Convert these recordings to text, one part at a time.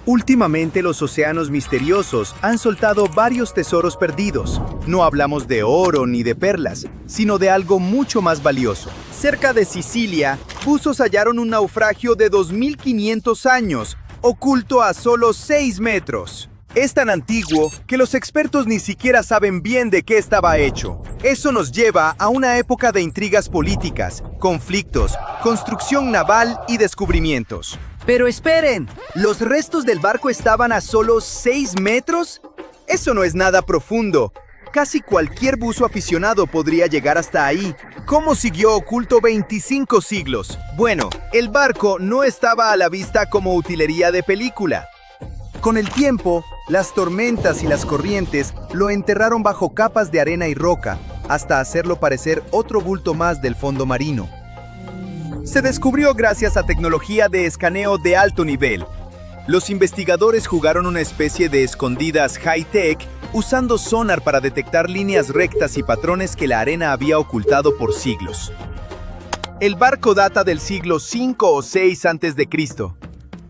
Últimamente los océanos misteriosos han soltado varios tesoros perdidos. No hablamos de oro ni de perlas, sino de algo mucho más valioso. Cerca de Sicilia, buzos hallaron un naufragio de 2500 años, oculto a solo 6 metros. Es tan antiguo que los expertos ni siquiera saben bien de qué estaba hecho. Eso nos lleva a una época de intrigas políticas, conflictos, construcción naval y descubrimientos. Pero esperen, ¿los restos del barco estaban a solo 6 metros? Eso no es nada profundo. Casi cualquier buzo aficionado podría llegar hasta ahí. ¿Cómo siguió oculto 25 siglos? Bueno, el barco no estaba a la vista como utilería de película. Con el tiempo, las tormentas y las corrientes lo enterraron bajo capas de arena y roca, hasta hacerlo parecer otro bulto más del fondo marino. Se descubrió gracias a tecnología de escaneo de alto nivel. Los investigadores jugaron una especie de escondidas high-tech usando sonar para detectar líneas rectas y patrones que la arena había ocultado por siglos. El barco data del siglo V o VI a.C.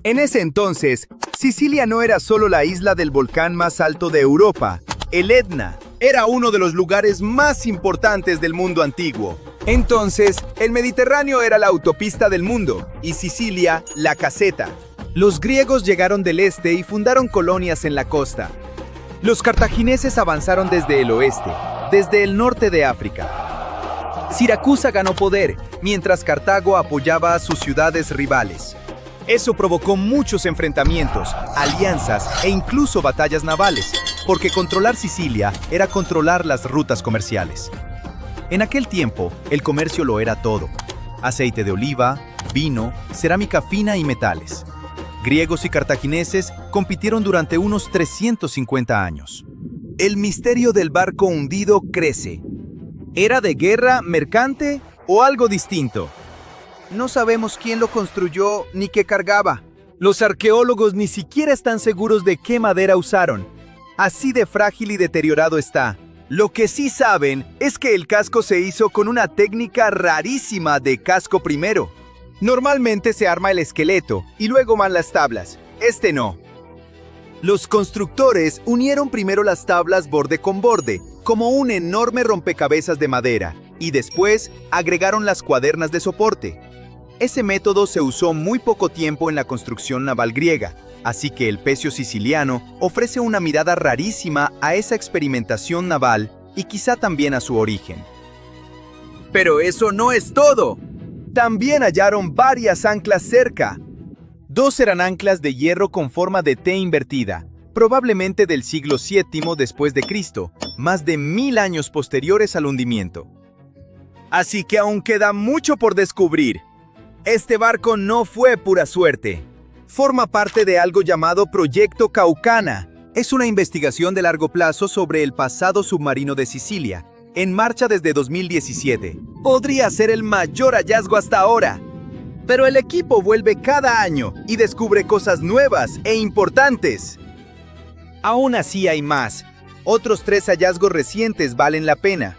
En ese entonces, Sicilia no era solo la isla del volcán más alto de Europa. El Etna era uno de los lugares más importantes del mundo antiguo. Entonces, el Mediterráneo era la autopista del mundo y Sicilia la caseta. Los griegos llegaron del este y fundaron colonias en la costa. Los cartagineses avanzaron desde el oeste, desde el norte de África. Siracusa ganó poder, mientras Cartago apoyaba a sus ciudades rivales. Eso provocó muchos enfrentamientos, alianzas e incluso batallas navales, porque controlar Sicilia era controlar las rutas comerciales. En aquel tiempo, el comercio lo era todo: aceite de oliva, vino, cerámica fina y metales. Griegos y cartagineses compitieron durante unos 350 años. El misterio del barco hundido crece. ¿Era de guerra, mercante o algo distinto? No sabemos quién lo construyó ni qué cargaba. Los arqueólogos ni siquiera están seguros de qué madera usaron. Así de frágil y deteriorado está. Lo que sí saben es que el casco se hizo con una técnica rarísima de casco primero. Normalmente se arma el esqueleto y luego van las tablas. Este no. Los constructores unieron primero las tablas borde con borde, como un enorme rompecabezas de madera, y después agregaron las cuadernas de soporte. Ese método se usó muy poco tiempo en la construcción naval griega, así que el pecio siciliano ofrece una mirada rarísima a esa experimentación naval y quizá también a su origen. Pero eso no es todo. También hallaron varias anclas cerca. 2 eran anclas de hierro con forma de T invertida, probablemente del siglo VII después de Cristo, más de 1000 años posteriores al hundimiento. Así que aún queda mucho por descubrir. Este barco no fue pura suerte. Forma parte de algo llamado Proyecto Caucana. Es una investigación de largo plazo sobre el pasado submarino de Sicilia, en marcha desde 2017. Podría ser el mayor hallazgo hasta ahora. Pero el equipo vuelve cada año y descubre cosas nuevas e importantes. Aún así hay más. Otros 3 hallazgos recientes valen la pena.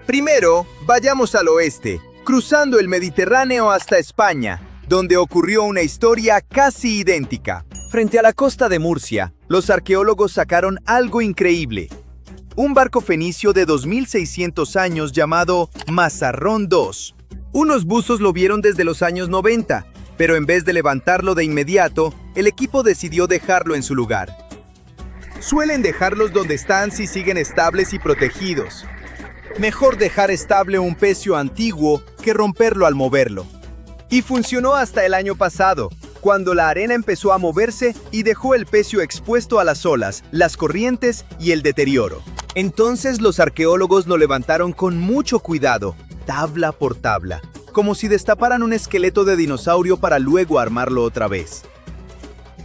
Primero, vayamos al oeste, cruzando el Mediterráneo hasta España, donde ocurrió una historia casi idéntica. Frente a la costa de Murcia, los arqueólogos sacaron algo increíble. Un barco fenicio de 2600 años llamado Mazarrón II. Unos buzos lo vieron desde los años 90, pero en vez de levantarlo de inmediato, el equipo decidió dejarlo en su lugar. Suelen dejarlos donde están si siguen estables y protegidos. Mejor dejar estable un pecio antiguo que romperlo al moverlo. Y funcionó hasta el año pasado, cuando la arena empezó a moverse y dejó el pecio expuesto a las olas, las corrientes y el deterioro. Entonces los arqueólogos lo levantaron con mucho cuidado, tabla por tabla, como si destaparan un esqueleto de dinosaurio para luego armarlo otra vez.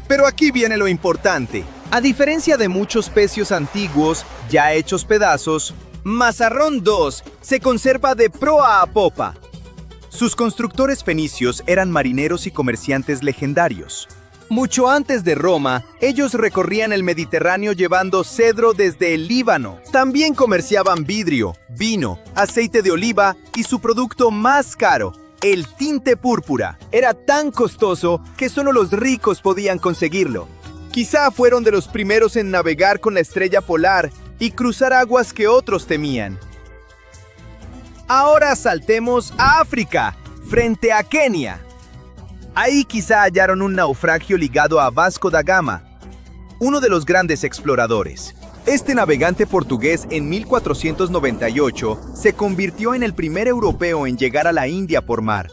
Pero aquí viene lo importante. A diferencia de muchos pecios antiguos, ya hechos pedazos, Mazarrón II se conserva de proa a popa. Sus constructores fenicios eran marineros y comerciantes legendarios. Mucho antes de Roma, ellos recorrían el Mediterráneo llevando cedro desde el Líbano. También comerciaban vidrio, vino, aceite de oliva y su producto más caro, el tinte púrpura. Era tan costoso que solo los ricos podían conseguirlo. Quizá fueron de los primeros en navegar con la estrella polar y cruzar aguas que otros temían. Ahora saltemos a África, frente a Kenia. Ahí quizá hallaron un naufragio ligado a Vasco da Gama, uno de los grandes exploradores. Este navegante portugués en 1498 se convirtió en el primer europeo en llegar a la India por mar.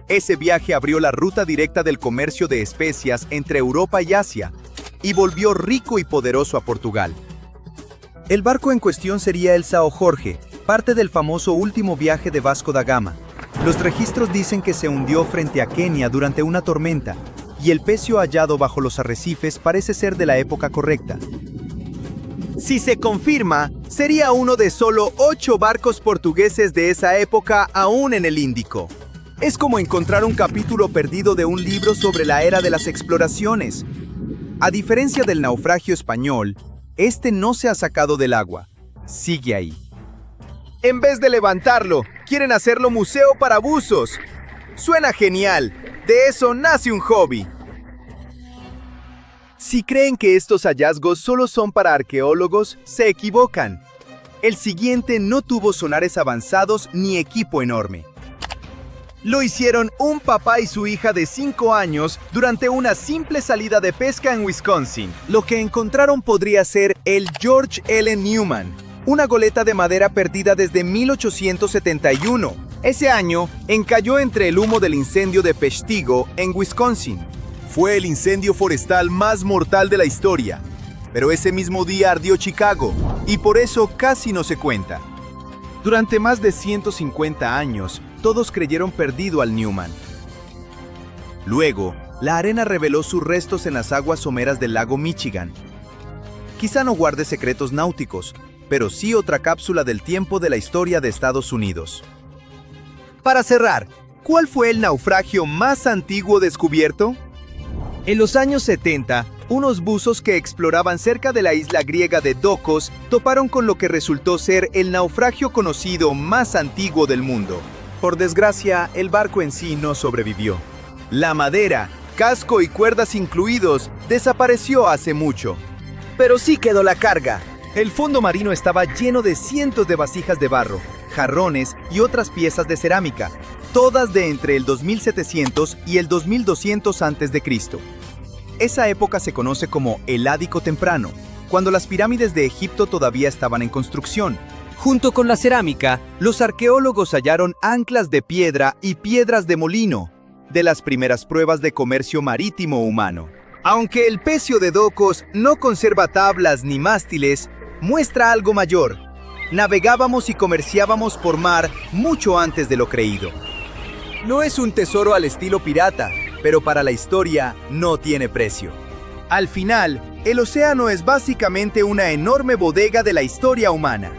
Ese viaje abrió la ruta directa del comercio de especias entre Europa y Asia y volvió rico y poderoso a Portugal. El barco en cuestión sería el São Jorge, parte del famoso último viaje de Vasco da Gama. Los registros dicen que se hundió frente a Kenia durante una tormenta, y el pecio hallado bajo los arrecifes parece ser de la época correcta. Si se confirma, sería uno de solo 8 barcos portugueses de esa época aún en el Índico. Es como encontrar un capítulo perdido de un libro sobre la era de las exploraciones. A diferencia del naufragio español, este no se ha sacado del agua. Sigue ahí. En vez de levantarlo, quieren hacerlo museo para buzos. Suena genial. De eso nace un hobby. Si creen que estos hallazgos solo son para arqueólogos, se equivocan. El siguiente no tuvo sonares avanzados ni equipo enorme. Lo hicieron un papá y su hija de 5 años durante una simple salida de pesca en Wisconsin. Lo que encontraron podría ser el George L. Newman, una goleta de madera perdida desde 1871. Ese año, encalló entre el humo del incendio de Peshtigo en Wisconsin. Fue el incendio forestal más mortal de la historia, pero ese mismo día ardió Chicago, y por eso casi no se cuenta. Durante más de 150 años, todos creyeron perdido al Newman. Luego, la arena reveló sus restos en las aguas someras del lago Michigan. Quizá no guarde secretos náuticos, pero sí otra cápsula del tiempo de la historia de Estados Unidos. Para cerrar, ¿cuál fue el naufragio más antiguo descubierto? En los años 70, unos buzos que exploraban cerca de la isla griega de Dokos toparon con lo que resultó ser el naufragio conocido más antiguo del mundo. Por desgracia, el barco en sí no sobrevivió. La madera, casco y cuerdas incluidos, desapareció hace mucho. Pero sí quedó la carga. El fondo marino estaba lleno de cientos de vasijas de barro, jarrones y otras piezas de cerámica, todas de entre el 2700 y el 2200 a.C. Esa época se conoce como el Ádico Temprano, cuando las pirámides de Egipto todavía estaban en construcción. Junto con la cerámica, los arqueólogos hallaron anclas de piedra y piedras de molino, de las primeras pruebas de comercio marítimo humano. Aunque el pecio de Dokos no conserva tablas ni mástiles, muestra algo mayor. Navegábamos y comerciábamos por mar mucho antes de lo creído. No es un tesoro al estilo pirata, pero para la historia no tiene precio. Al final, el océano es básicamente una enorme bodega de la historia humana.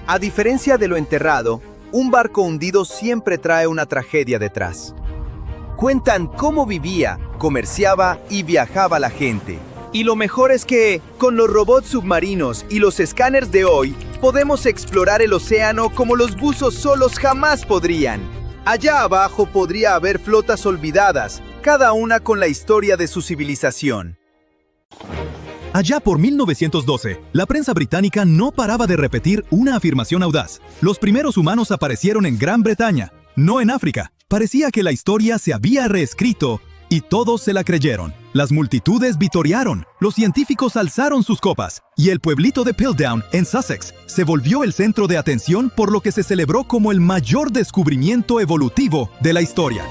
A diferencia de lo enterrado, un barco hundido siempre trae una tragedia detrás. Cuentan cómo vivía, comerciaba y viajaba la gente. Y lo mejor es que, con los robots submarinos y los escáneres de hoy, podemos explorar el océano como los buzos solos jamás podrían. Allá abajo podría haber flotas olvidadas, cada una con la historia de su civilización. Allá por 1912, la prensa británica no paraba de repetir una afirmación audaz. Los primeros humanos aparecieron en Gran Bretaña, no en África. Parecía que la historia se había reescrito y todos se la creyeron. Las multitudes vitorearon, los científicos alzaron sus copas y el pueblito de Piltdown, en Sussex, se volvió el centro de atención por lo que se celebró como el mayor descubrimiento evolutivo de la historia.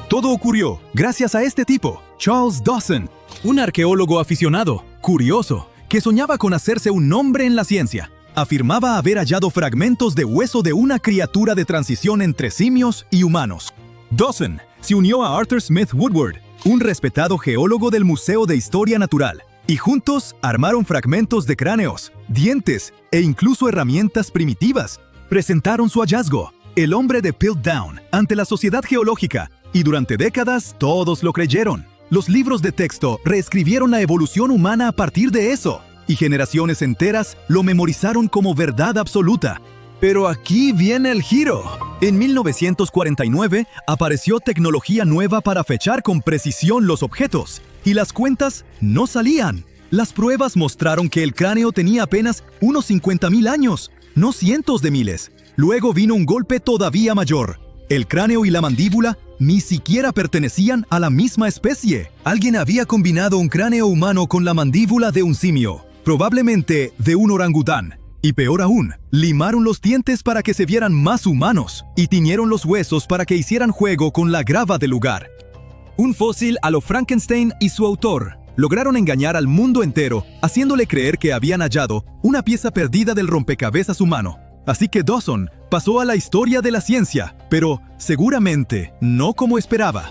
Todo ocurrió gracias a este tipo, Charles Dawson, un arqueólogo aficionado, curioso, que soñaba con hacerse un nombre en la ciencia. Afirmaba haber hallado fragmentos de hueso de una criatura de transición entre simios y humanos. Dawson se unió a Arthur Smith Woodward, un respetado geólogo del Museo de Historia Natural, y juntos armaron fragmentos de cráneos, dientes e incluso herramientas primitivas. Presentaron su hallazgo, el hombre de Piltdown, ante la Sociedad Geológica, y durante décadas todos lo creyeron. Los libros de texto reescribieron la evolución humana a partir de eso, y generaciones enteras lo memorizaron como verdad absoluta. Pero aquí viene el giro. En 1949 apareció tecnología nueva para fechar con precisión los objetos, y las cuentas no salían. Las pruebas mostraron que el cráneo tenía apenas unos 50,000 años, no cientos de miles. Luego vino un golpe todavía mayor. El cráneo y la mandíbula ni siquiera pertenecían a la misma especie. Alguien había combinado un cráneo humano con la mandíbula de un simio, probablemente de un orangután. Y peor aún, limaron los dientes para que se vieran más humanos y tiñeron los huesos para que hicieran juego con la grava del lugar. Un fósil a lo Frankenstein y su autor lograron engañar al mundo entero, haciéndole creer que habían hallado una pieza perdida del rompecabezas humano. Así que Dawson pasó a la historia de la ciencia, pero seguramente no como esperaba.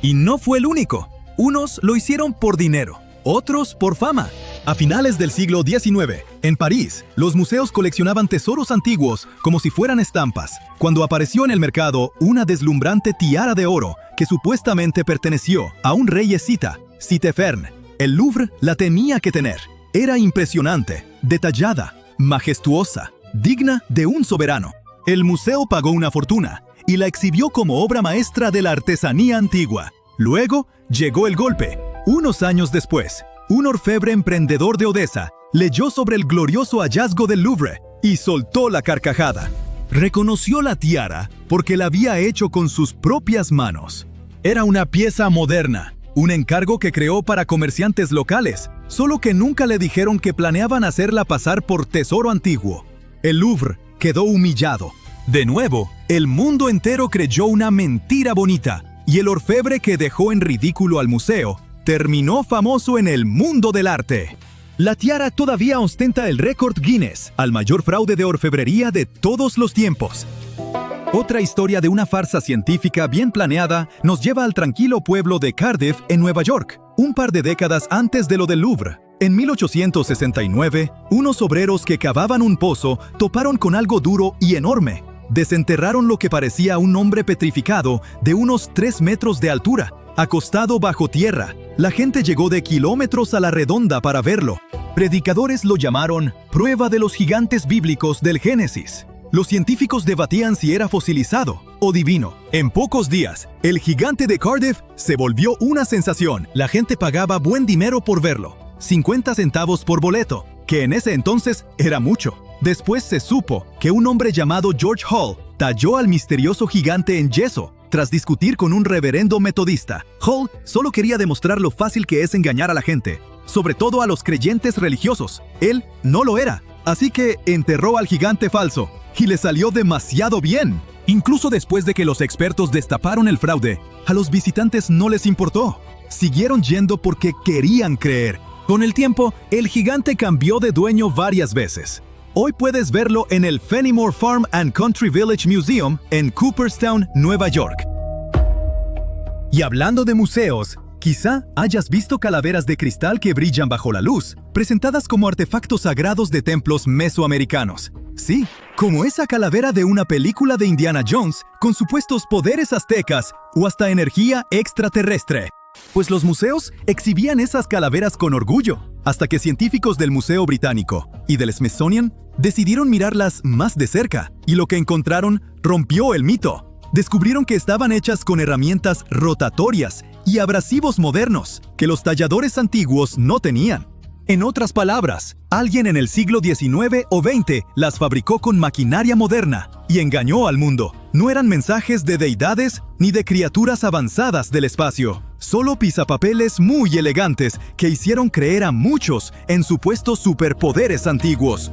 Y no fue el único. Unos lo hicieron por dinero, otros por fama. A finales del siglo XIX, en París, los museos coleccionaban tesoros antiguos como si fueran estampas, cuando apareció en el mercado una deslumbrante tiara de oro que supuestamente perteneció a un rey escita, Sitefern. El Louvre la tenía que tener. Era impresionante, detallada, majestuosa, digna de un soberano. El museo pagó una fortuna y la exhibió como obra maestra de la artesanía antigua. Luego llegó el golpe. Unos años después, un orfebre emprendedor de Odessa leyó sobre el glorioso hallazgo del Louvre y soltó la carcajada. Reconoció la tiara porque la había hecho con sus propias manos. Era una pieza moderna, un encargo que creó para comerciantes locales, solo que nunca le dijeron que planeaban hacerla pasar por tesoro antiguo. El Louvre quedó humillado. De nuevo, el mundo entero creyó una mentira bonita, y el orfebre que dejó en ridículo al museo terminó famoso en el mundo del arte. La tiara todavía ostenta el récord Guinness al mayor fraude de orfebrería de todos los tiempos. Otra historia de una farsa científica bien planeada nos lleva al tranquilo pueblo de Cardiff, en Nueva York, un par de décadas antes de lo del Louvre. En 1869, unos obreros que cavaban un pozo toparon con algo duro y enorme. Desenterraron lo que parecía un hombre petrificado de unos 3 metros de altura, acostado bajo tierra. La gente llegó de kilómetros a la redonda para verlo. Predicadores lo llamaron prueba de los gigantes bíblicos del Génesis. Los científicos debatían si era fosilizado o divino. En pocos días, el gigante de Cardiff se volvió una sensación. La gente pagaba buen dinero por verlo, 50 centavos por boleto, que en ese entonces era mucho. Después se supo que un hombre llamado George Hall talló al misterioso gigante en yeso, tras discutir con un reverendo metodista. Hall solo quería demostrar lo fácil que es engañar a la gente, sobre todo a los creyentes religiosos. Él no lo era, así que enterró al gigante falso, y le salió demasiado bien. Incluso después de que los expertos destaparon el fraude, a los visitantes no les importó. Siguieron yendo porque querían creer. Con el tiempo, el gigante cambió de dueño varias veces. Hoy puedes verlo en el Fenimore Farm and Country Village Museum en Cooperstown, Nueva York. Y hablando de museos, quizá hayas visto calaveras de cristal que brillan bajo la luz, presentadas como artefactos sagrados de templos mesoamericanos. Sí, como esa calavera de una película de Indiana Jones, con supuestos poderes aztecas o hasta energía extraterrestre. Pues los museos exhibían esas calaveras con orgullo, hasta que científicos del Museo Británico y del Smithsonian decidieron mirarlas más de cerca, y lo que encontraron rompió el mito. Descubrieron que estaban hechas con herramientas rotatorias y abrasivos modernos que los talladores antiguos no tenían. En otras palabras, alguien en el siglo XIX o XX las fabricó con maquinaria moderna y engañó al mundo. No eran mensajes de deidades ni de criaturas avanzadas del espacio, solo pisapapeles muy elegantes que hicieron creer a muchos en supuestos superpoderes antiguos.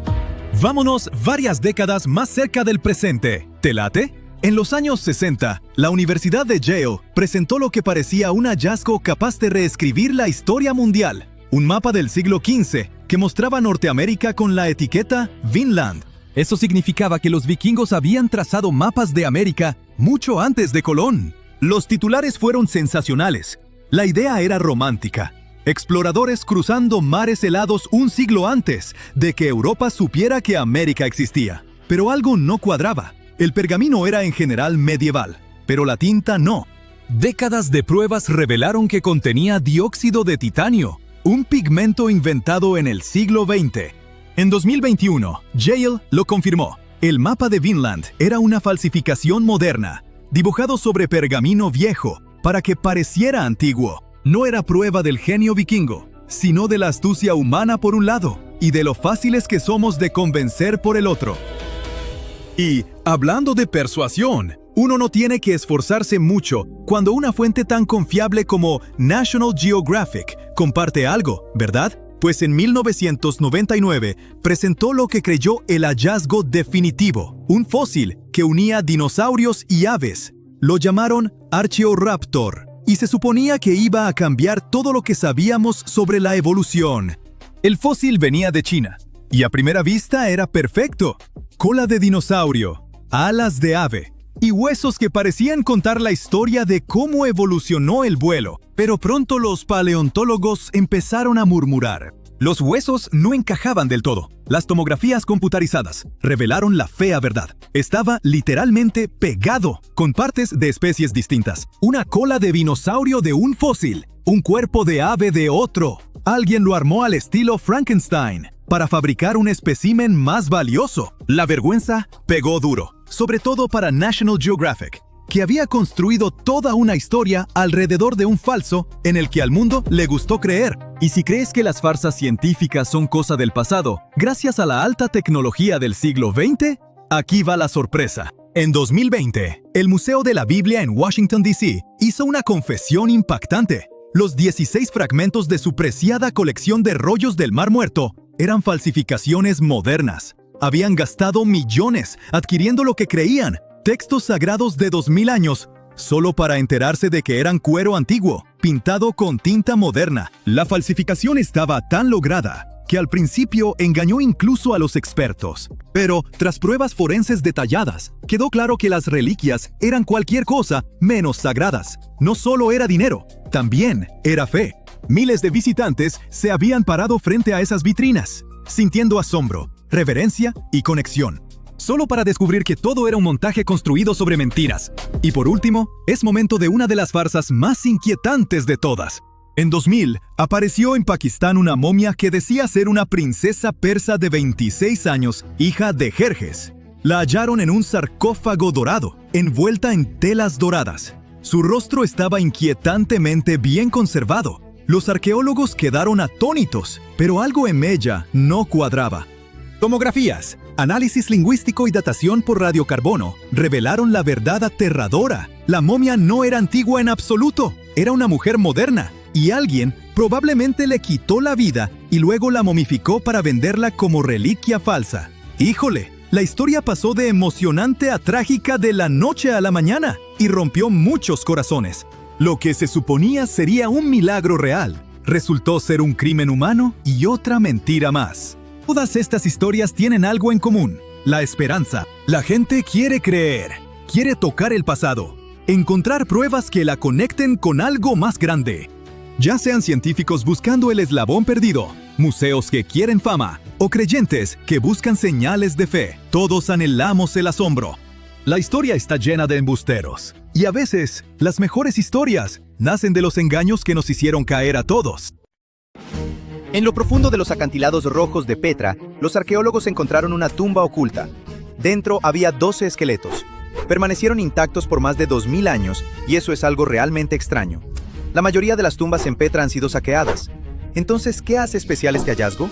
Vámonos varias décadas más cerca del presente. ¿Te late? En los años 60, la Universidad de Yale presentó lo que parecía un hallazgo capaz de reescribir la historia mundial. Un mapa del siglo XV que mostraba Norteamérica con la etiqueta Vinland. Eso significaba que los vikingos habían trazado mapas de América mucho antes de Colón. Los titulares fueron sensacionales. La idea era romántica. Exploradores cruzando mares helados un siglo antes de que Europa supiera que América existía. Pero algo no cuadraba. El pergamino era en general medieval, pero la tinta no. Décadas de pruebas revelaron que contenía dióxido de titanio, un pigmento inventado en el siglo XX. En 2021, Yale lo confirmó. El mapa de Vinland era una falsificación moderna, dibujado sobre pergamino viejo para que pareciera antiguo. No era prueba del genio vikingo, sino de la astucia humana por un lado y de lo fáciles que somos de convencer por el otro. Y, hablando de persuasión, uno no tiene que esforzarse mucho cuando una fuente tan confiable como National Geographic comparte algo, ¿verdad? Pues en 1999 presentó lo que creyó el hallazgo definitivo, un fósil que unía dinosaurios y aves. Lo llamaron Archaeoraptor, y se suponía que iba a cambiar todo lo que sabíamos sobre la evolución. El fósil venía de China, y a primera vista era perfecto. Cola de dinosaurio, alas de ave, y huesos que parecían contar la historia de cómo evolucionó el vuelo. Pero pronto los paleontólogos empezaron a murmurar. Los huesos no encajaban del todo. Las tomografías computarizadas revelaron la fea verdad. Estaba literalmente pegado, con partes de especies distintas. Una cola de dinosaurio de un fósil, un cuerpo de ave de otro. Alguien lo armó al estilo Frankenstein para fabricar un espécimen más valioso. La vergüenza pegó duro, sobre todo para National Geographic, que había construido toda una historia alrededor de un falso en el que al mundo le gustó creer. Y si crees que las farsas científicas son cosa del pasado, gracias a la alta tecnología del siglo XX, aquí va la sorpresa. En 2020, el Museo de la Biblia en Washington, D.C. hizo una confesión impactante. Los 16 fragmentos de su preciada colección de rollos del Mar Muerto eran falsificaciones modernas. Habían gastado millones adquiriendo lo que creían, textos sagrados de 2000 años, solo para enterarse de que eran cuero antiguo, pintado con tinta moderna. La falsificación estaba tan lograda que al principio engañó incluso a los expertos. Pero, tras pruebas forenses detalladas, quedó claro que las reliquias eran cualquier cosa menos sagradas. No solo era dinero, también era fe. Miles de visitantes se habían parado frente a esas vitrinas, sintiendo asombro, reverencia y conexión, solo para descubrir que todo era un montaje construido sobre mentiras. Y por último, es momento de una de las farsas más inquietantes de todas. En 2000, apareció en Pakistán una momia que decía ser una princesa persa de 26 años, hija de Jerjes. La hallaron en un sarcófago dorado, envuelta en telas doradas. Su rostro estaba inquietantemente bien conservado. Los arqueólogos quedaron atónitos, pero algo en ella no cuadraba. Tomografías, análisis lingüístico y datación por radiocarbono revelaron la verdad aterradora. La momia no era antigua en absoluto, era una mujer moderna, y alguien probablemente le quitó la vida y luego la momificó para venderla como reliquia falsa. ¡Híjole! La historia pasó de emocionante a trágica de la noche a la mañana y rompió muchos corazones. Lo que se suponía sería un milagro real, resultó ser un crimen humano y otra mentira más. Todas estas historias tienen algo en común: la esperanza. La gente quiere creer, quiere tocar el pasado, encontrar pruebas que la conecten con algo más grande. Ya sean científicos buscando el eslabón perdido, museos que quieren fama, o creyentes que buscan señales de fe, todos anhelamos el asombro. La historia está llena de embusteros, y a veces, las mejores historias nacen de los engaños que nos hicieron caer a todos. En lo profundo de los acantilados rojos de Petra, los arqueólogos encontraron una tumba oculta. Dentro había 12 esqueletos. Permanecieron intactos por más de 2000 años, y eso es algo realmente extraño. La mayoría de las tumbas en Petra han sido saqueadas. Entonces, ¿qué hace especial este hallazgo?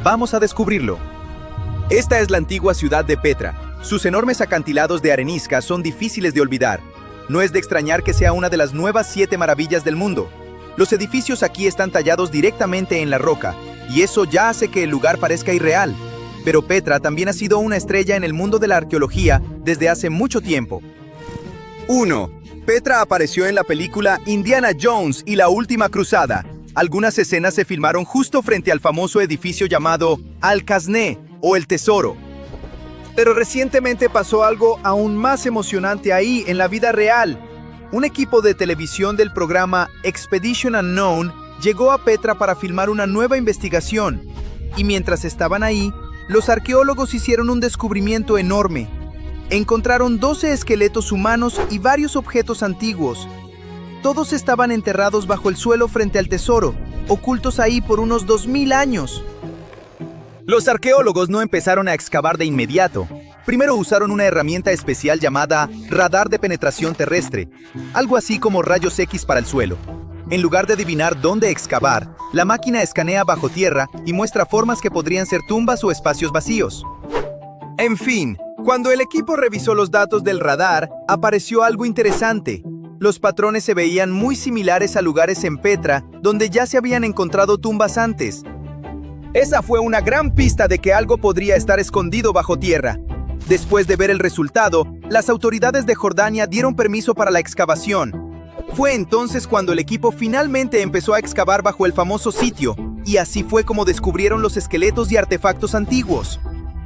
Vamos a descubrirlo. Esta es la antigua ciudad de Petra. Sus enormes acantilados de arenisca son difíciles de olvidar. No es de extrañar que sea una de las nuevas 7 maravillas del mundo. Los edificios aquí están tallados directamente en la roca, y eso ya hace que el lugar parezca irreal. Pero Petra también ha sido una estrella en el mundo de la arqueología desde hace mucho tiempo. 1. Petra apareció en la película Indiana Jones y la Última Cruzada. Algunas escenas se filmaron justo frente al famoso edificio llamado Al-Kazné, o El Tesoro. Pero recientemente pasó algo aún más emocionante ahí en la vida real. Un equipo de televisión del programa Expedition Unknown llegó a Petra para filmar una nueva investigación. Y mientras estaban ahí, los arqueólogos hicieron un descubrimiento enorme. Encontraron 12 esqueletos humanos y varios objetos antiguos. Todos estaban enterrados bajo el suelo frente al tesoro, ocultos ahí por unos 2000 años. Los arqueólogos no empezaron a excavar de inmediato. Primero usaron una herramienta especial llamada radar de penetración terrestre, algo así como rayos X para el suelo. En lugar de adivinar dónde excavar, la máquina escanea bajo tierra y muestra formas que podrían ser tumbas o espacios vacíos. En fin, cuando el equipo revisó los datos del radar, apareció algo interesante. Los patrones se veían muy similares a lugares en Petra donde ya se habían encontrado tumbas antes. Esa fue una gran pista de que algo podría estar escondido bajo tierra. Después de ver el resultado, las autoridades de Jordania dieron permiso para la excavación. Fue entonces cuando el equipo finalmente empezó a excavar bajo el famoso sitio, y así fue como descubrieron los esqueletos y artefactos antiguos.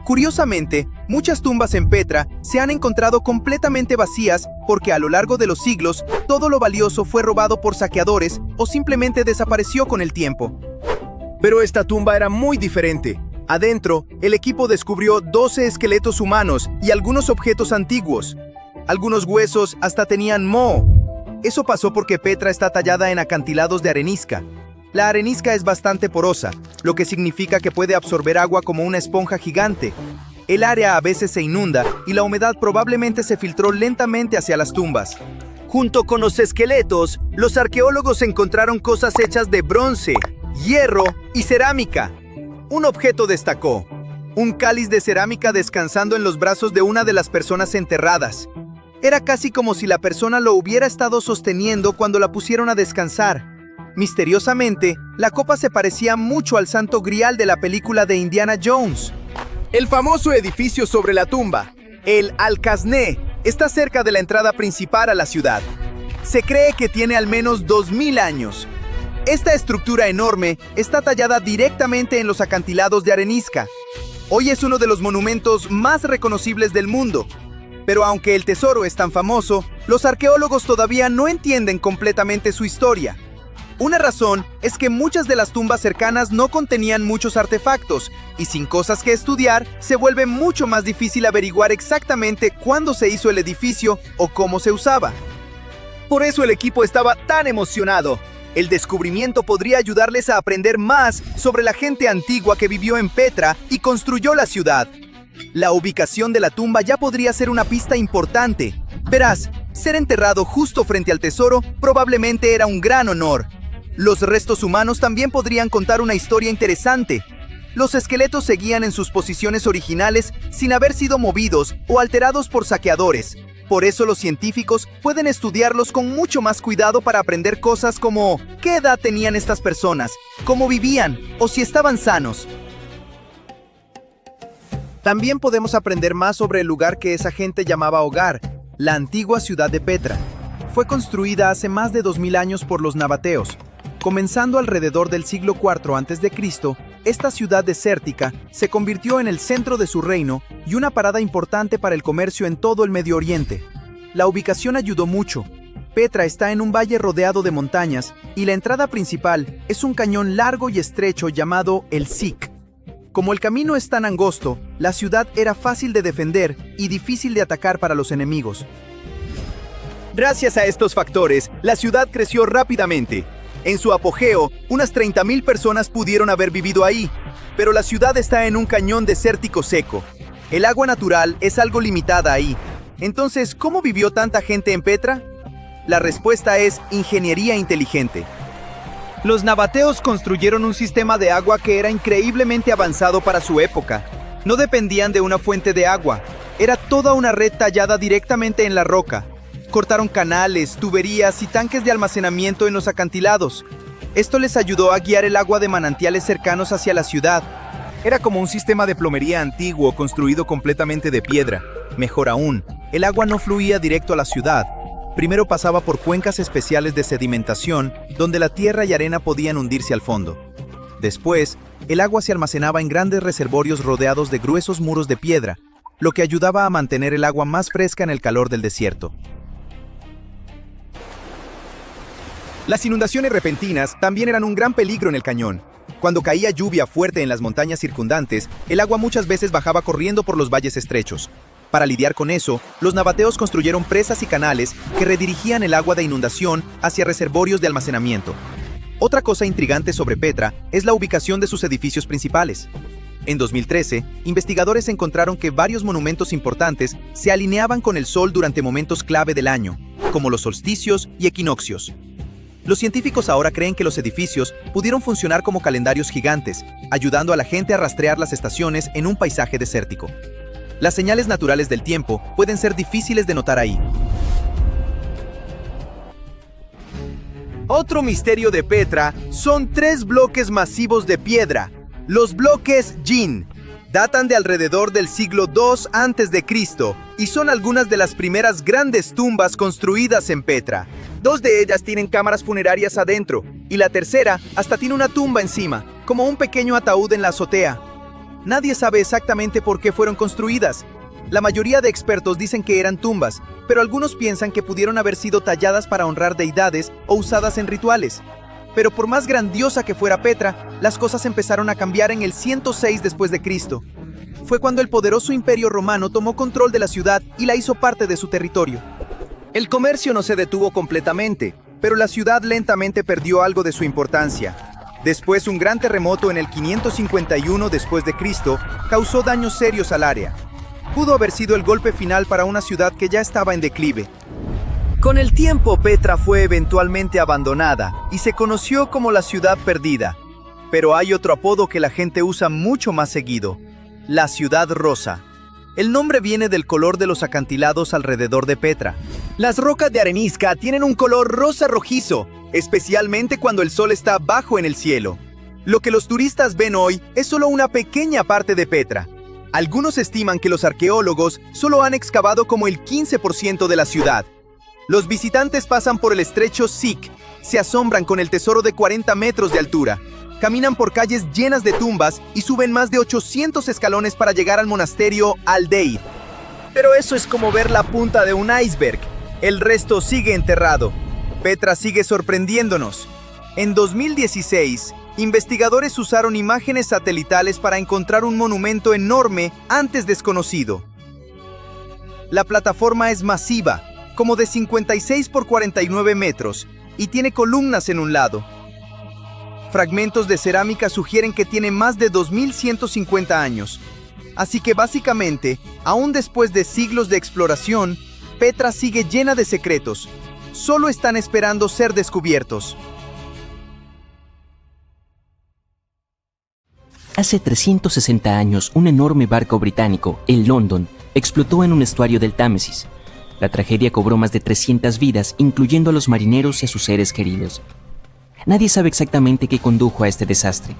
Curiosamente, muchas tumbas en Petra se han encontrado completamente vacías porque a lo largo de los siglos todo lo valioso fue robado por saqueadores o simplemente desapareció con el tiempo. Pero esta tumba era muy diferente. Adentro, el equipo descubrió 12 esqueletos humanos y algunos objetos antiguos. Algunos huesos hasta tenían moho. Eso pasó porque Petra está tallada en acantilados de arenisca. La arenisca es bastante porosa, lo que significa que puede absorber agua como una esponja gigante. El área a veces se inunda y la humedad probablemente se filtró lentamente hacia las tumbas. Junto con los esqueletos, los arqueólogos encontraron cosas hechas de bronce, hierro y cerámica. Un objeto destacó: un cáliz de cerámica descansando en los brazos de una de las personas enterradas. Era casi como si la persona lo hubiera estado sosteniendo cuando la pusieron a descansar. Misteriosamente, la copa se parecía mucho al Santo Grial de la película de Indiana Jones. El famoso edificio sobre la tumba, el Al-Qasné, está cerca de la entrada principal a la ciudad. Se cree que tiene al menos 2000 años. Esta estructura enorme está tallada directamente en los acantilados de arenisca. Hoy es uno de los monumentos más reconocibles del mundo. Pero aunque el tesoro es tan famoso, los arqueólogos todavía no entienden completamente su historia. Una razón es que muchas de las tumbas cercanas no contenían muchos artefactos, y sin cosas que estudiar, se vuelve mucho más difícil averiguar exactamente cuándo se hizo el edificio o cómo se usaba. Por eso el equipo estaba tan emocionado. El descubrimiento podría ayudarles a aprender más sobre la gente antigua que vivió en Petra y construyó la ciudad. La ubicación de la tumba ya podría ser una pista importante. Verás, ser enterrado justo frente al tesoro probablemente era un gran honor. Los restos humanos también podrían contar una historia interesante. Los esqueletos seguían en sus posiciones originales sin haber sido movidos o alterados por saqueadores. Por eso los científicos pueden estudiarlos con mucho más cuidado para aprender cosas como ¿qué edad tenían estas personas? ¿Cómo vivían? ¿O si estaban sanos? También podemos aprender más sobre el lugar que esa gente llamaba hogar, la antigua ciudad de Petra. Fue construida hace más de 2000 años por los nabateos. Comenzando alrededor del siglo IV a.C., esta ciudad desértica se convirtió en el centro de su reino y una parada importante para el comercio en todo el Medio Oriente. La ubicación ayudó mucho. Petra está en un valle rodeado de montañas y la entrada principal es un cañón largo y estrecho llamado el Sik. Como el camino es tan angosto, la ciudad era fácil de defender y difícil de atacar para los enemigos. Gracias a estos factores, la ciudad creció rápidamente. En su apogeo, unas 30.000 personas pudieron haber vivido ahí, pero la ciudad está en un cañón desértico seco. El agua natural es algo limitada ahí. Entonces, ¿cómo vivió tanta gente en Petra? La respuesta es ingeniería inteligente. Los nabateos construyeron un sistema de agua que era increíblemente avanzado para su época. No dependían de una fuente de agua. Era toda una red tallada directamente en la roca. Cortaron canales, tuberías y tanques de almacenamiento en los acantilados. Esto les ayudó a guiar el agua de manantiales cercanos hacia la ciudad. Era como un sistema de plomería antiguo construido completamente de piedra. Mejor aún, el agua no fluía directo a la ciudad. Primero pasaba por cuencas especiales de sedimentación, donde la tierra y arena podían hundirse al fondo. Después, el agua se almacenaba en grandes reservorios rodeados de gruesos muros de piedra, lo que ayudaba a mantener el agua más fresca en el calor del desierto. Las inundaciones repentinas también eran un gran peligro en el cañón. Cuando caía lluvia fuerte en las montañas circundantes, el agua muchas veces bajaba corriendo por los valles estrechos. Para lidiar con eso, los nabateos construyeron presas y canales que redirigían el agua de inundación hacia reservorios de almacenamiento. Otra cosa intrigante sobre Petra es la ubicación de sus edificios principales. En 2013, investigadores encontraron que varios monumentos importantes se alineaban con el Sol durante momentos clave del año, como los solsticios y equinoccios. Los científicos ahora creen que los edificios pudieron funcionar como calendarios gigantes, ayudando a la gente a rastrear las estaciones en un paisaje desértico. Las señales naturales del tiempo pueden ser difíciles de notar ahí. Otro misterio de Petra son 3 bloques masivos de piedra. Los bloques Jin datan de alrededor del siglo II a.C. y son algunas de las primeras grandes tumbas construidas en Petra. 2 de ellas tienen cámaras funerarias adentro y la tercera hasta tiene una tumba encima, como un pequeño ataúd en la azotea. Nadie sabe exactamente por qué fueron construidas. La mayoría de expertos dicen que eran tumbas, pero algunos piensan que pudieron haber sido talladas para honrar deidades o usadas en rituales. Pero por más grandiosa que fuera Petra, las cosas empezaron a cambiar en el 106 después de Cristo. Fue cuando el poderoso Imperio Romano tomó control de la ciudad y la hizo parte de su territorio. El comercio no se detuvo completamente, pero la ciudad lentamente perdió algo de su importancia. Después, un gran terremoto en el 551 después de Cristo causó daños serios al área. Pudo haber sido el golpe final para una ciudad que ya estaba en declive. Con el tiempo, Petra fue eventualmente abandonada y se conoció como la ciudad perdida. Pero hay otro apodo que la gente usa mucho más seguido: la ciudad rosa. El nombre viene del color de los acantilados alrededor de Petra. Las rocas de arenisca tienen un color rosa rojizo, especialmente cuando el sol está bajo en el cielo. Lo que los turistas ven hoy es solo una pequeña parte de Petra. Algunos estiman que los arqueólogos solo han excavado como el 15% de la ciudad. Los visitantes pasan por el estrecho Sik, se asombran con el tesoro de 40 metros de altura, caminan por calles llenas de tumbas y suben más de 800 escalones para llegar al monasterio Al-Deir. Pero eso es como ver la punta de un iceberg. El resto sigue enterrado. Petra sigue sorprendiéndonos. En 2016, investigadores usaron imágenes satelitales para encontrar un monumento enorme antes desconocido. La plataforma es masiva, como de 56 por 49 metros, y tiene columnas en un lado. Fragmentos de cerámica sugieren que tiene más de 2150 años. Así que básicamente, aún después de siglos de exploración, Petra sigue llena de secretos. Solo están esperando ser descubiertos. Hace 360 años, un enorme barco británico, el London, explotó en un estuario del Támesis. La tragedia cobró más de 300 vidas, incluyendo a los marineros y a sus seres queridos. Nadie sabe exactamente qué condujo a este desastre,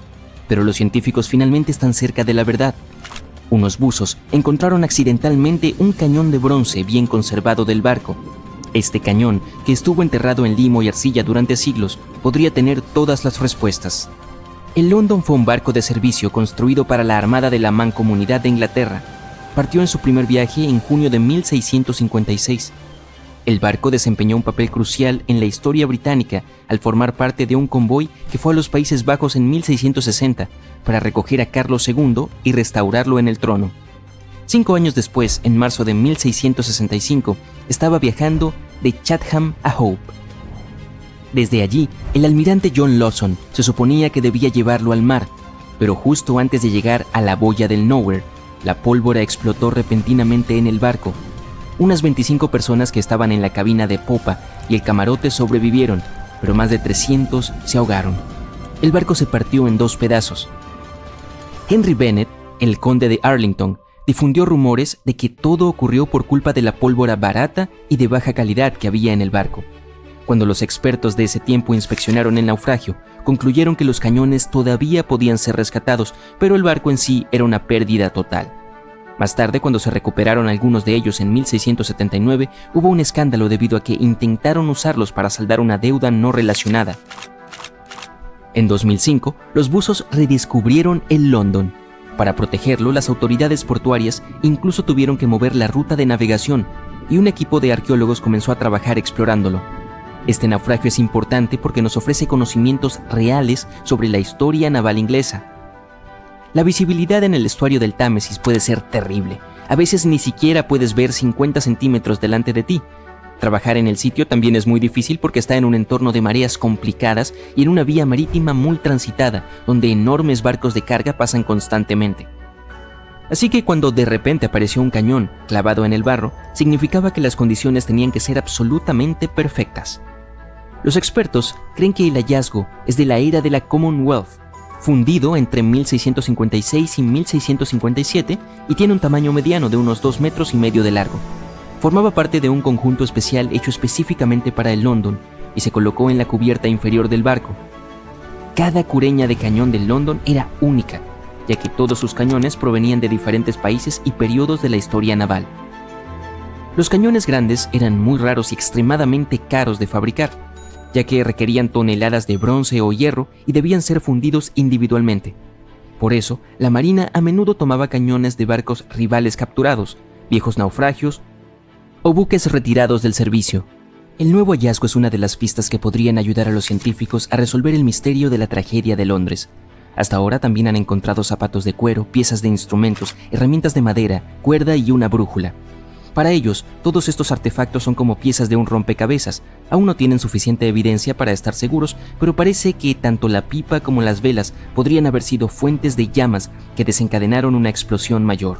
pero los científicos finalmente están cerca de la verdad. Unos buzos encontraron accidentalmente un cañón de bronce bien conservado del barco. Este cañón, que estuvo enterrado en limo y arcilla durante siglos, podría tener todas las respuestas. El London fue un barco de servicio construido para la Armada de la Mancomunidad de Inglaterra. Partió en su primer viaje en junio de 1656. El barco desempeñó un papel crucial en la historia británica al formar parte de un convoy que fue a los Países Bajos en 1660 para recoger a Carlos II y restaurarlo en el trono. 5 años después, en marzo de 1665, estaba viajando de Chatham a Hope. Desde allí, el almirante John Lawson se suponía que debía llevarlo al mar, pero justo antes de llegar a la boya del Nowhere, la pólvora explotó repentinamente en el barco. Unas 25 personas que estaban en la cabina de popa y el camarote sobrevivieron, pero más de 300 se ahogaron. El barco se partió en 2 pedazos. Henry Bennett, el conde de Arlington, difundió rumores de que todo ocurrió por culpa de la pólvora barata y de baja calidad que había en el barco. Cuando los expertos de ese tiempo inspeccionaron el naufragio, concluyeron que los cañones todavía podían ser rescatados, pero el barco en sí era una pérdida total. Más tarde, cuando se recuperaron algunos de ellos en 1679, hubo un escándalo debido a que intentaron usarlos para saldar una deuda no relacionada. En 2005, los buzos redescubrieron el London. Para protegerlo, las autoridades portuarias incluso tuvieron que mover la ruta de navegación, y un equipo de arqueólogos comenzó a trabajar explorándolo. Este naufragio es importante porque nos ofrece conocimientos reales sobre la historia naval inglesa. La visibilidad en el estuario del Támesis puede ser terrible. A veces ni siquiera puedes ver 50 centímetros delante de ti. Trabajar en el sitio también es muy difícil porque está en un entorno de mareas complicadas y en una vía marítima muy transitada, donde enormes barcos de carga pasan constantemente. Así que cuando de repente apareció un cañón clavado en el barro, significaba que las condiciones tenían que ser absolutamente perfectas. Los expertos creen que el hallazgo es de la era de la Commonwealth, fundido entre 1656 y 1657 y tiene un tamaño mediano de unos 2,5 metros de largo. Formaba parte de un conjunto especial hecho específicamente para el London y se colocó en la cubierta inferior del barco. Cada cureña de cañón del London era única, ya que todos sus cañones provenían de diferentes países y periodos de la historia naval. Los cañones grandes eran muy raros y extremadamente caros de fabricar, ya que requerían toneladas de bronce o hierro y debían ser fundidos individualmente. Por eso, la Marina a menudo tomaba cañones de barcos rivales capturados, viejos naufragios o buques retirados del servicio. El nuevo hallazgo es una de las pistas que podrían ayudar a los científicos a resolver el misterio de la tragedia de Londres. Hasta ahora también han encontrado zapatos de cuero, piezas de instrumentos, herramientas de madera, cuerda y una brújula. Para ellos, todos estos artefactos son como piezas de un rompecabezas. Aún no tienen suficiente evidencia para estar seguros, pero parece que tanto la pipa como las velas podrían haber sido fuentes de llamas que desencadenaron una explosión mayor.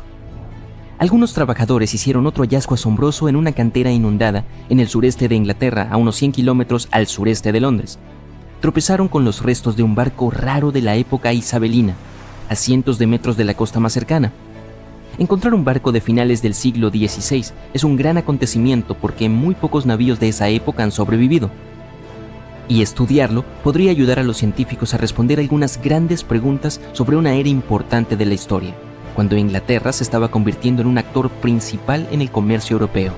Algunos trabajadores hicieron otro hallazgo asombroso en una cantera inundada en el sureste de Inglaterra, a unos 100 kilómetros al sureste de Londres. Tropezaron con los restos de un barco raro de la época isabelina, a cientos de metros de la costa más cercana. Encontrar un barco de finales del siglo XVI es un gran acontecimiento porque muy pocos navíos de esa época han sobrevivido. Y estudiarlo podría ayudar a los científicos a responder algunas grandes preguntas sobre una era importante de la historia, cuando Inglaterra se estaba convirtiendo en un actor principal en el comercio europeo.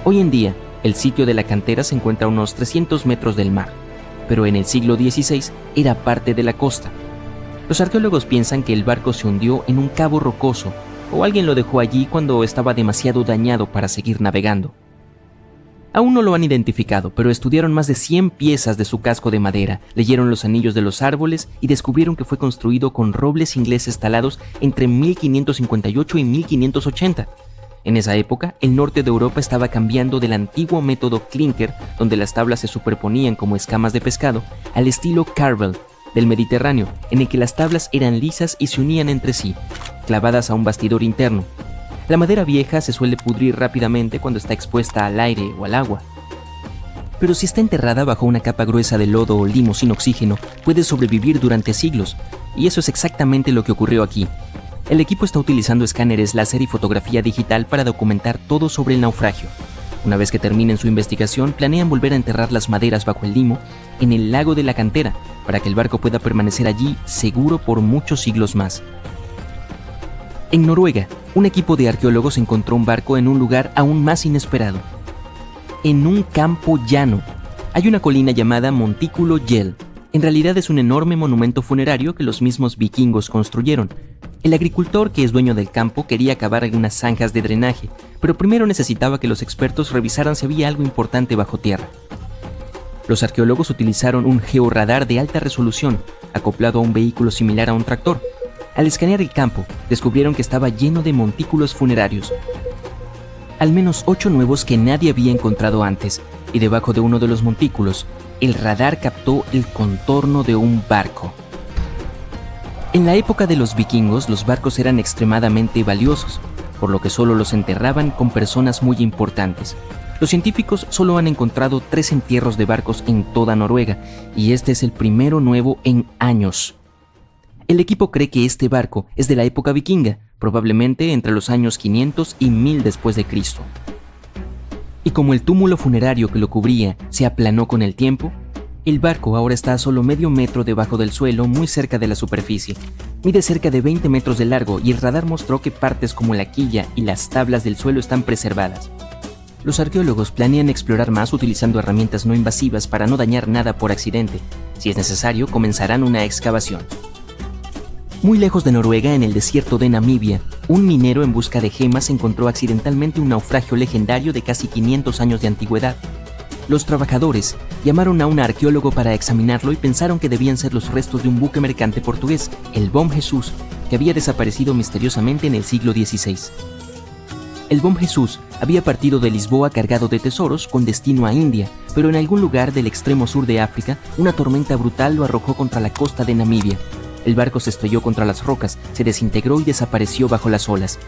Hoy en día, el sitio de la cantera se encuentra a unos 300 metros del mar, pero en el siglo XVI era parte de la costa. Los arqueólogos piensan que el barco se hundió en un cabo rocoso o alguien lo dejó allí cuando estaba demasiado dañado para seguir navegando. Aún no lo han identificado, pero estudiaron más de 100 piezas de su casco de madera, leyeron los anillos de los árboles y descubrieron que fue construido con robles ingleses talados entre 1558 y 1580. En esa época, el norte de Europa estaba cambiando del antiguo método clinker, donde las tablas se superponían como escamas de pescado, al estilo Carvel del Mediterráneo, en el que las tablas eran lisas y se unían entre sí, clavadas a un bastidor interno. La madera vieja se suele pudrir rápidamente cuando está expuesta al aire o al agua. Pero si está enterrada bajo una capa gruesa de lodo o limo sin oxígeno, puede sobrevivir durante siglos, y eso es exactamente lo que ocurrió aquí. El equipo está utilizando escáneres láser y fotografía digital para documentar todo sobre el naufragio. Una vez que terminen su investigación, planean volver a enterrar las maderas bajo el limo en el lago de la cantera, para que el barco pueda permanecer allí seguro por muchos siglos más. En Noruega, un equipo de arqueólogos encontró un barco en un lugar aún más inesperado. En un campo llano. Hay una colina llamada Montículo Yell. En realidad es un enorme monumento funerario que los mismos vikingos construyeron. El agricultor, que es dueño del campo, quería cavar algunas zanjas de drenaje, pero primero necesitaba que los expertos revisaran si había algo importante bajo tierra. Los arqueólogos utilizaron un georradar de alta resolución, acoplado a un vehículo similar a un tractor. Al escanear el campo, descubrieron que estaba lleno de montículos funerarios. Al menos 8 nuevos que nadie había encontrado antes, y debajo de uno de los montículos, el radar captó el contorno de un barco. En la época de los vikingos, los barcos eran extremadamente valiosos, por lo que solo los enterraban con personas muy importantes. Los científicos solo han encontrado 3 entierros de barcos en toda Noruega, y este es el primero nuevo en años. El equipo cree que este barco es de la época vikinga, probablemente entre los años 500 y 1000 después de Cristo. Y como el túmulo funerario que lo cubría se aplanó con el tiempo, el barco ahora está a solo medio metro debajo del suelo, muy cerca de la superficie. Mide cerca de 20 metros de largo y el radar mostró que partes como la quilla y las tablas del suelo están preservadas. Los arqueólogos planean explorar más utilizando herramientas no invasivas para no dañar nada por accidente. Si es necesario, comenzarán una excavación. Muy lejos de Noruega, en el desierto de Namibia, un minero en busca de gemas encontró accidentalmente un naufragio legendario de casi 500 años de antigüedad. Los trabajadores llamaron a un arqueólogo para examinarlo y pensaron que debían ser los restos de un buque mercante portugués, el Bom Jesus, que había desaparecido misteriosamente en el siglo XVI. El Bom Jesus había partido de Lisboa cargado de tesoros con destino a India, pero en algún lugar del extremo sur de África, una tormenta brutal lo arrojó contra la costa de Namibia. El barco se estrelló contra las rocas, se desintegró y desapareció bajo las olas.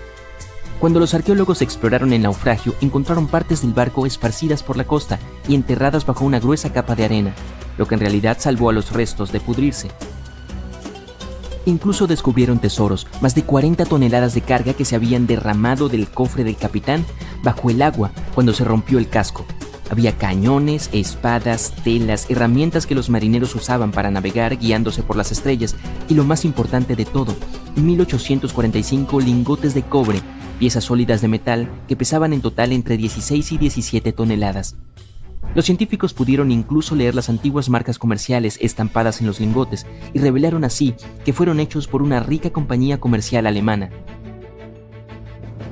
Cuando los arqueólogos exploraron el naufragio, encontraron partes del barco esparcidas por la costa y enterradas bajo una gruesa capa de arena, lo que en realidad salvó a los restos de pudrirse. Incluso descubrieron tesoros, más de 40 toneladas de carga que se habían derramado del cofre del capitán bajo el agua cuando se rompió el casco. Había cañones, espadas, telas, herramientas que los marineros usaban para navegar guiándose por las estrellas y lo más importante de todo, 1845 lingotes de cobre, piezas sólidas de metal que pesaban en total entre 16 y 17 toneladas. Los científicos pudieron incluso leer las antiguas marcas comerciales estampadas en los lingotes y revelaron así que fueron hechos por una rica compañía comercial alemana.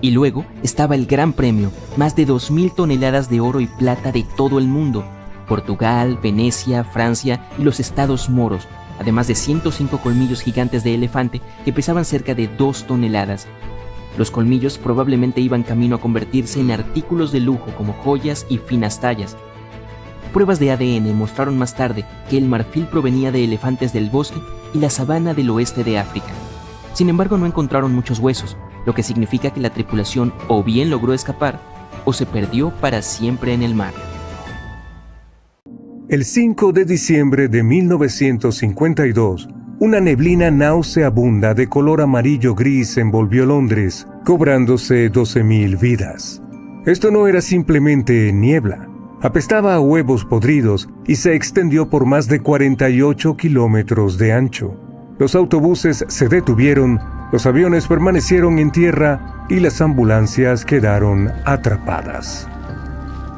Y luego estaba el gran premio, más de 2.000 toneladas de oro y plata de todo el mundo: Portugal, Venecia, Francia y los estados moros, además de 105 colmillos gigantes de elefante que pesaban cerca de 2 toneladas. Los colmillos probablemente iban camino a convertirse en artículos de lujo como joyas y finas tallas. Pruebas de ADN mostraron más tarde que el marfil provenía de elefantes del bosque y la sabana del oeste de África. Sin embargo, no encontraron muchos huesos, lo que significa que la tripulación o bien logró escapar o se perdió para siempre en el mar. El 5 de diciembre de 1952, una neblina nauseabunda de color amarillo-gris envolvió Londres, cobrándose 12.000 vidas. Esto no era simplemente niebla. Apestaba a huevos podridos y se extendió por más de 48 kilómetros de ancho. Los autobuses se detuvieron, los aviones permanecieron en tierra y las ambulancias quedaron atrapadas.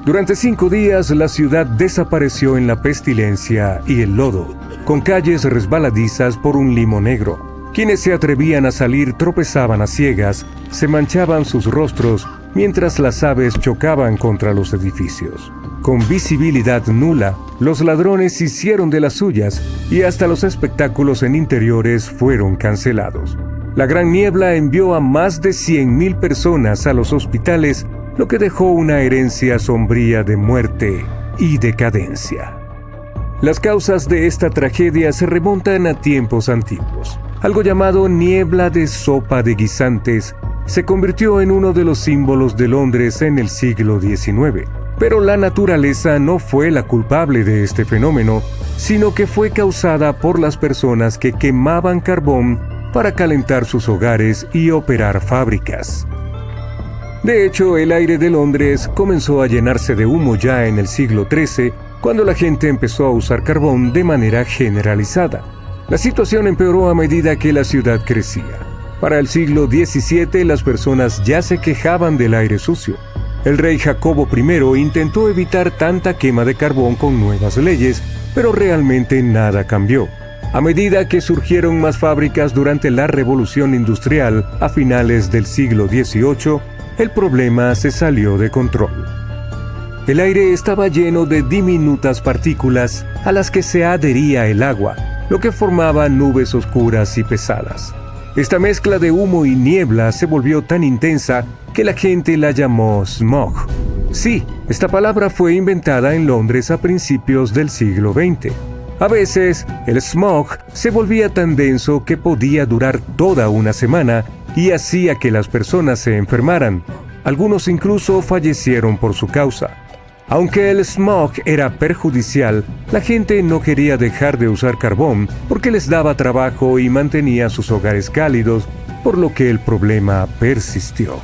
Durante 5 días la ciudad desapareció en la pestilencia y el lodo, con calles resbaladizas por un limo negro. Quienes se atrevían a salir tropezaban a ciegas, se manchaban sus rostros mientras las aves chocaban contra los edificios. Con visibilidad nula, los ladrones hicieron de las suyas y hasta los espectáculos en interiores fueron cancelados. La gran niebla envió a más de 100.000 personas a los hospitales, lo que dejó una herencia sombría de muerte y decadencia. Las causas de esta tragedia se remontan a tiempos antiguos. Algo llamado niebla de sopa de guisantes se convirtió en uno de los símbolos de Londres en el siglo XIX. Pero la naturaleza no fue la culpable de este fenómeno, sino que fue causada por las personas que quemaban carbón para calentar sus hogares y operar fábricas. De hecho, el aire de Londres comenzó a llenarse de humo ya en el siglo XIII, cuando la gente empezó a usar carbón de manera generalizada. La situación empeoró a medida que la ciudad crecía. Para el siglo XVII, las personas ya se quejaban del aire sucio. El rey Jacobo I intentó evitar tanta quema de carbón con nuevas leyes, pero realmente nada cambió. A medida que surgieron más fábricas durante la Revolución Industrial a finales del siglo XVIII, el problema se salió de control. El aire estaba lleno de diminutas partículas a las que se adhería el agua, lo que formaba nubes oscuras y pesadas. Esta mezcla de humo y niebla se volvió tan intensa que la gente la llamó smog. Sí, esta palabra fue inventada en Londres a principios del siglo XX. A veces, el smog se volvía tan denso que podía durar toda una semana y hacía que las personas se enfermaran. Algunos incluso fallecieron por su causa. Aunque el smog era perjudicial, la gente no quería dejar de usar carbón porque les daba trabajo y mantenía sus hogares cálidos, por lo que el problema persistió.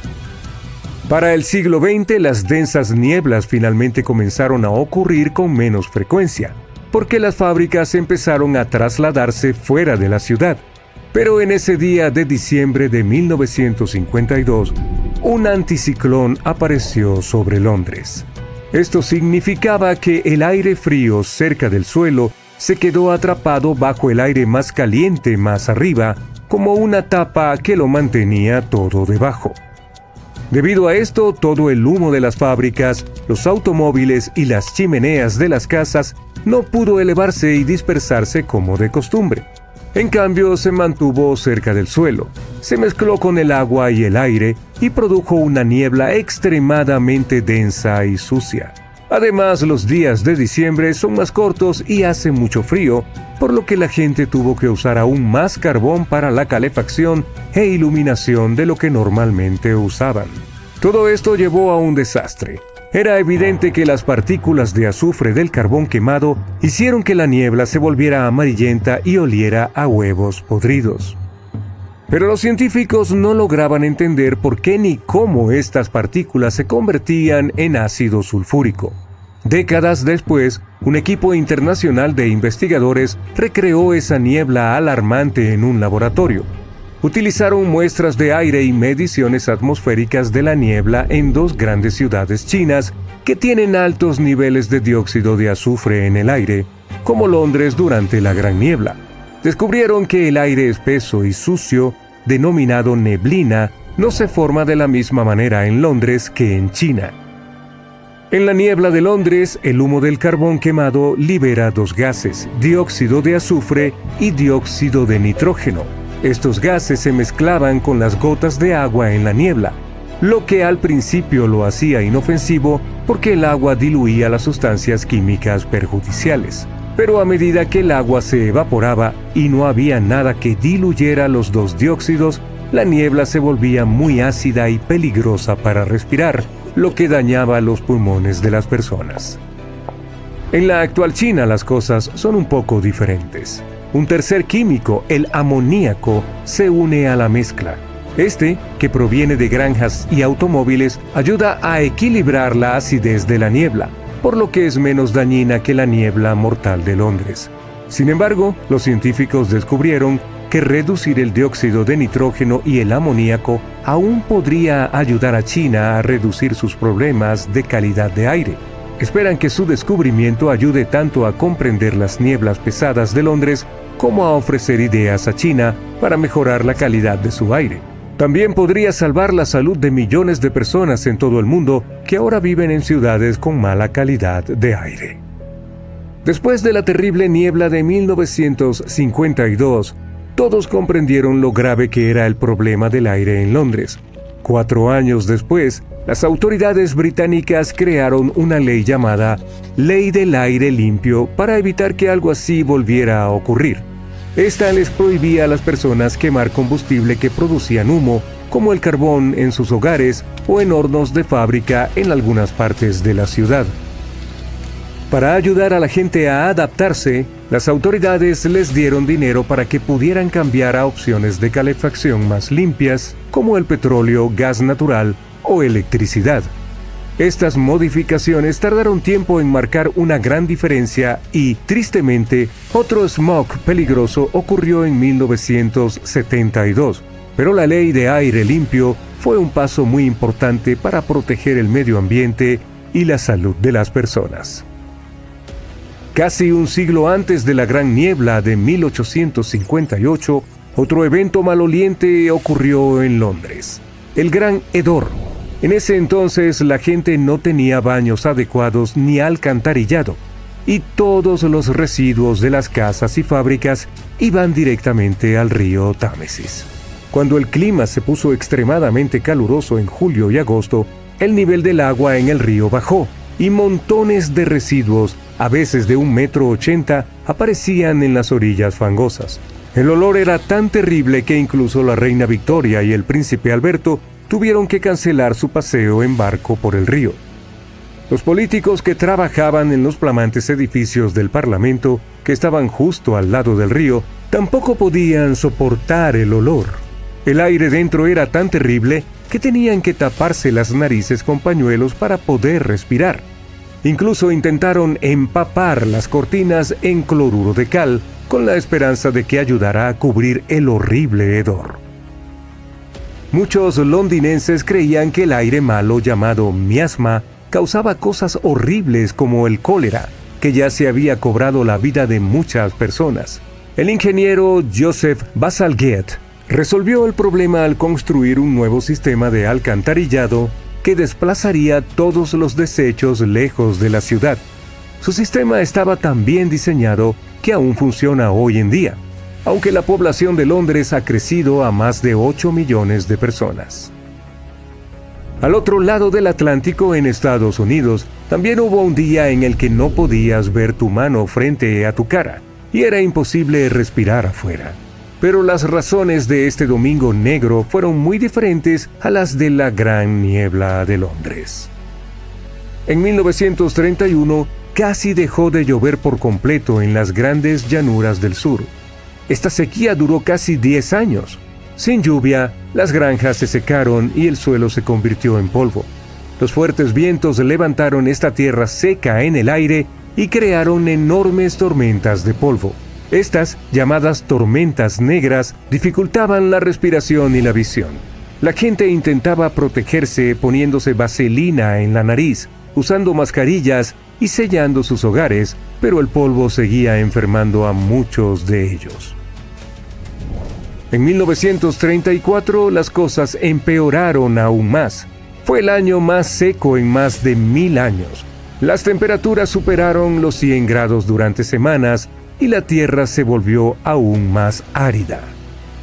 Para el siglo XX, las densas nieblas finalmente comenzaron a ocurrir con menos frecuencia, porque las fábricas empezaron a trasladarse fuera de la ciudad. Pero en ese día de diciembre de 1952, un anticiclón apareció sobre Londres. Esto significaba que el aire frío cerca del suelo se quedó atrapado bajo el aire más caliente más arriba, como una tapa que lo mantenía todo debajo. Debido a esto, todo el humo de las fábricas, los automóviles y las chimeneas de las casas no pudo elevarse y dispersarse como de costumbre. En cambio, se mantuvo cerca del suelo. se mezcló con el agua y el aire y produjo una niebla extremadamente densa y sucia. Además, los días de diciembre son más cortos y hace mucho frío, por lo que la gente tuvo que usar aún más carbón para la calefacción e iluminación de lo que normalmente usaban. Todo esto llevó a un desastre. Era evidente que las partículas de azufre del carbón quemado hicieron que la niebla se volviera amarillenta y oliera a huevos podridos. Pero los científicos no lograban entender por qué ni cómo estas partículas se convertían en ácido sulfúrico. Décadas después, un equipo internacional de investigadores recreó esa niebla alarmante en un laboratorio. Utilizaron muestras de aire y mediciones atmosféricas de la niebla en 2 grandes ciudades chinas que tienen altos niveles de dióxido de azufre en el aire, como Londres durante la Gran Niebla. Descubrieron que el aire espeso y sucio, denominado neblina, no se forma de la misma manera en Londres que en China. En la niebla de Londres, el humo del carbón quemado libera 2 gases, dióxido de azufre y dióxido de nitrógeno. Estos gases se mezclaban con las gotas de agua en la niebla, lo que al principio lo hacía inofensivo porque el agua diluía las sustancias químicas perjudiciales. Pero a medida que el agua se evaporaba y no había nada que diluyera los 2 dióxidos, la niebla se volvía muy ácida y peligrosa para respirar, lo que dañaba los pulmones de las personas. En la actual China las cosas son un poco diferentes. Un tercer químico, el amoníaco, se une a la mezcla. Este, que proviene de granjas y automóviles, ayuda a equilibrar la acidez de la niebla, por lo que es menos dañina que la niebla mortal de Londres. Sin embargo, los científicos descubrieron que reducir el dióxido de nitrógeno y el amoníaco aún podría ayudar a China a reducir sus problemas de calidad de aire. Esperan que su descubrimiento ayude tanto a comprender las nieblas pesadas de Londres como a ofrecer ideas a China para mejorar la calidad de su aire. También podría salvar la salud de millones de personas en todo el mundo que ahora viven en ciudades con mala calidad de aire. Después de la terrible niebla de 1952, todos comprendieron lo grave que era el problema del aire en Londres. 4 años después, las autoridades británicas crearon una ley llamada Ley del Aire Limpio para evitar que algo así volviera a ocurrir. Esta les prohibía a las personas quemar combustible que producían humo, como el carbón en sus hogares o en hornos de fábrica en algunas partes de la ciudad. Para ayudar a la gente a adaptarse, las autoridades les dieron dinero para que pudieran cambiar a opciones de calefacción más limpias, como el petróleo, gas natural o electricidad. Estas modificaciones tardaron tiempo en marcar una gran diferencia y, tristemente, otro smog peligroso ocurrió en 1972. Pero la ley de aire limpio fue un paso muy importante para proteger el medio ambiente y la salud de las personas. Casi un siglo antes de la Gran Niebla de 1858, otro evento maloliente ocurrió en Londres: el Gran Hedor. En ese entonces la gente no tenía baños adecuados ni alcantarillado, y todos los residuos de las casas y fábricas iban directamente al río Támesis. Cuando el clima se puso extremadamente caluroso en julio y agosto, el nivel del agua en el río bajó, y montones de residuos, a veces de 1,80 m, aparecían en las orillas fangosas. El olor era tan terrible que incluso la reina Victoria y el príncipe Alberto tuvieron que cancelar su paseo en barco por el río. Los políticos que trabajaban en los flamantes edificios del Parlamento, que estaban justo al lado del río, tampoco podían soportar el olor. El aire dentro era tan terrible que tenían que taparse las narices con pañuelos para poder respirar. Incluso intentaron empapar las cortinas en cloruro de cal, con la esperanza de que ayudara a cubrir el horrible hedor. Muchos londinenses creían que el aire malo llamado miasma causaba cosas horribles como el cólera, que ya se había cobrado la vida de muchas personas. El ingeniero Joseph Bazalgette resolvió el problema al construir un nuevo sistema de alcantarillado que desplazaría todos los desechos lejos de la ciudad. Su sistema estaba tan bien diseñado que aún funciona hoy en día. aunque la población de Londres ha crecido a más de 8 millones de personas. Al otro lado del Atlántico, en Estados Unidos, también hubo un día en el que no podías ver tu mano frente a tu cara y era imposible respirar afuera. Pero las razones de este domingo negro fueron muy diferentes a las de la gran niebla de Londres. En 1931, casi dejó de llover por completo en las grandes llanuras del sur. Esta sequía duró casi 10 años. Sin lluvia, las granjas se secaron y el suelo se convirtió en polvo. Los fuertes vientos levantaron esta tierra seca en el aire y crearon enormes tormentas de polvo. Estas, llamadas tormentas negras, dificultaban la respiración y la visión. La gente intentaba protegerse poniéndose vaselina en la nariz, usando mascarillas y sellando sus hogares, pero el polvo seguía enfermando a muchos de ellos. En 1934 las cosas empeoraron aún más. Fue el año más seco en más de 1000 años. Las temperaturas superaron los 100 grados durante semanas y la tierra se volvió aún más árida.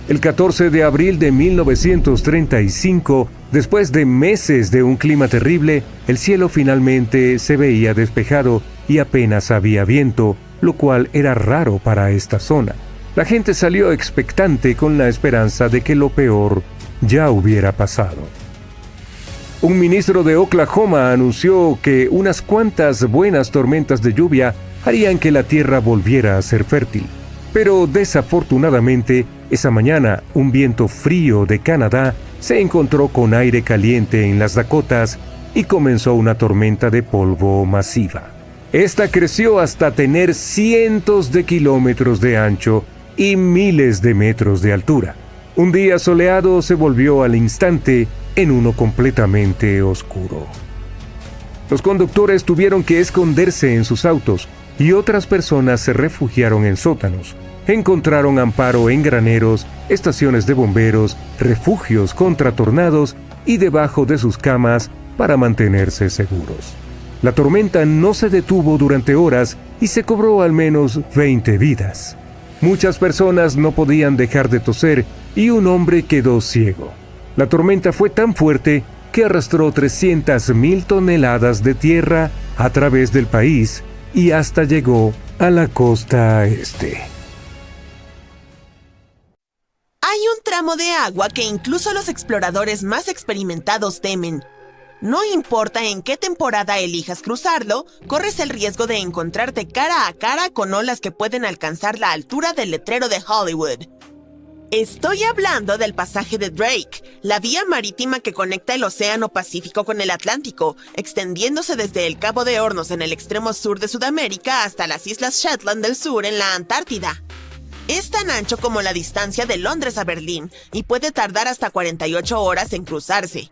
El 14 de abril de 1935, después de meses de un clima terrible, el cielo finalmente se veía despejado y apenas había viento, lo cual era raro para esta zona. La gente salió expectante con la esperanza de que lo peor ya hubiera pasado. Un ministro de Oklahoma anunció que unas cuantas buenas tormentas de lluvia harían que la tierra volviera a ser fértil. Pero desafortunadamente, esa mañana, un viento frío de Canadá se encontró con aire caliente en las Dakotas y comenzó una tormenta de polvo masiva. Esta creció hasta tener cientos de kilómetros de ancho y miles de metros de altura. Un día soleado se volvió al instante en uno completamente oscuro. Los conductores tuvieron que esconderse en sus autos y otras personas se refugiaron en sótanos. Encontraron amparo en graneros, estaciones de bomberos, refugios contra tornados y debajo de sus camas para mantenerse seguros. La tormenta no se detuvo durante horas y se cobró al menos 20 vidas. Muchas personas no podían dejar de toser y un hombre quedó ciego. La tormenta fue tan fuerte que arrastró 300,000 toneladas de tierra a través del país y hasta llegó a la costa este. Hay un tramo de agua que incluso los exploradores más experimentados temen. No importa en qué temporada elijas cruzarlo, corres el riesgo de encontrarte cara a cara con olas que pueden alcanzar la altura del letrero de Hollywood. Estoy hablando del pasaje de Drake, la vía marítima que conecta el Océano Pacífico con el Atlántico, extendiéndose desde el Cabo de Hornos en el extremo sur de Sudamérica hasta las Islas Shetland del Sur en la Antártida. Es tan ancho como la distancia de Londres a Berlín y puede tardar hasta 48 horas en cruzarse.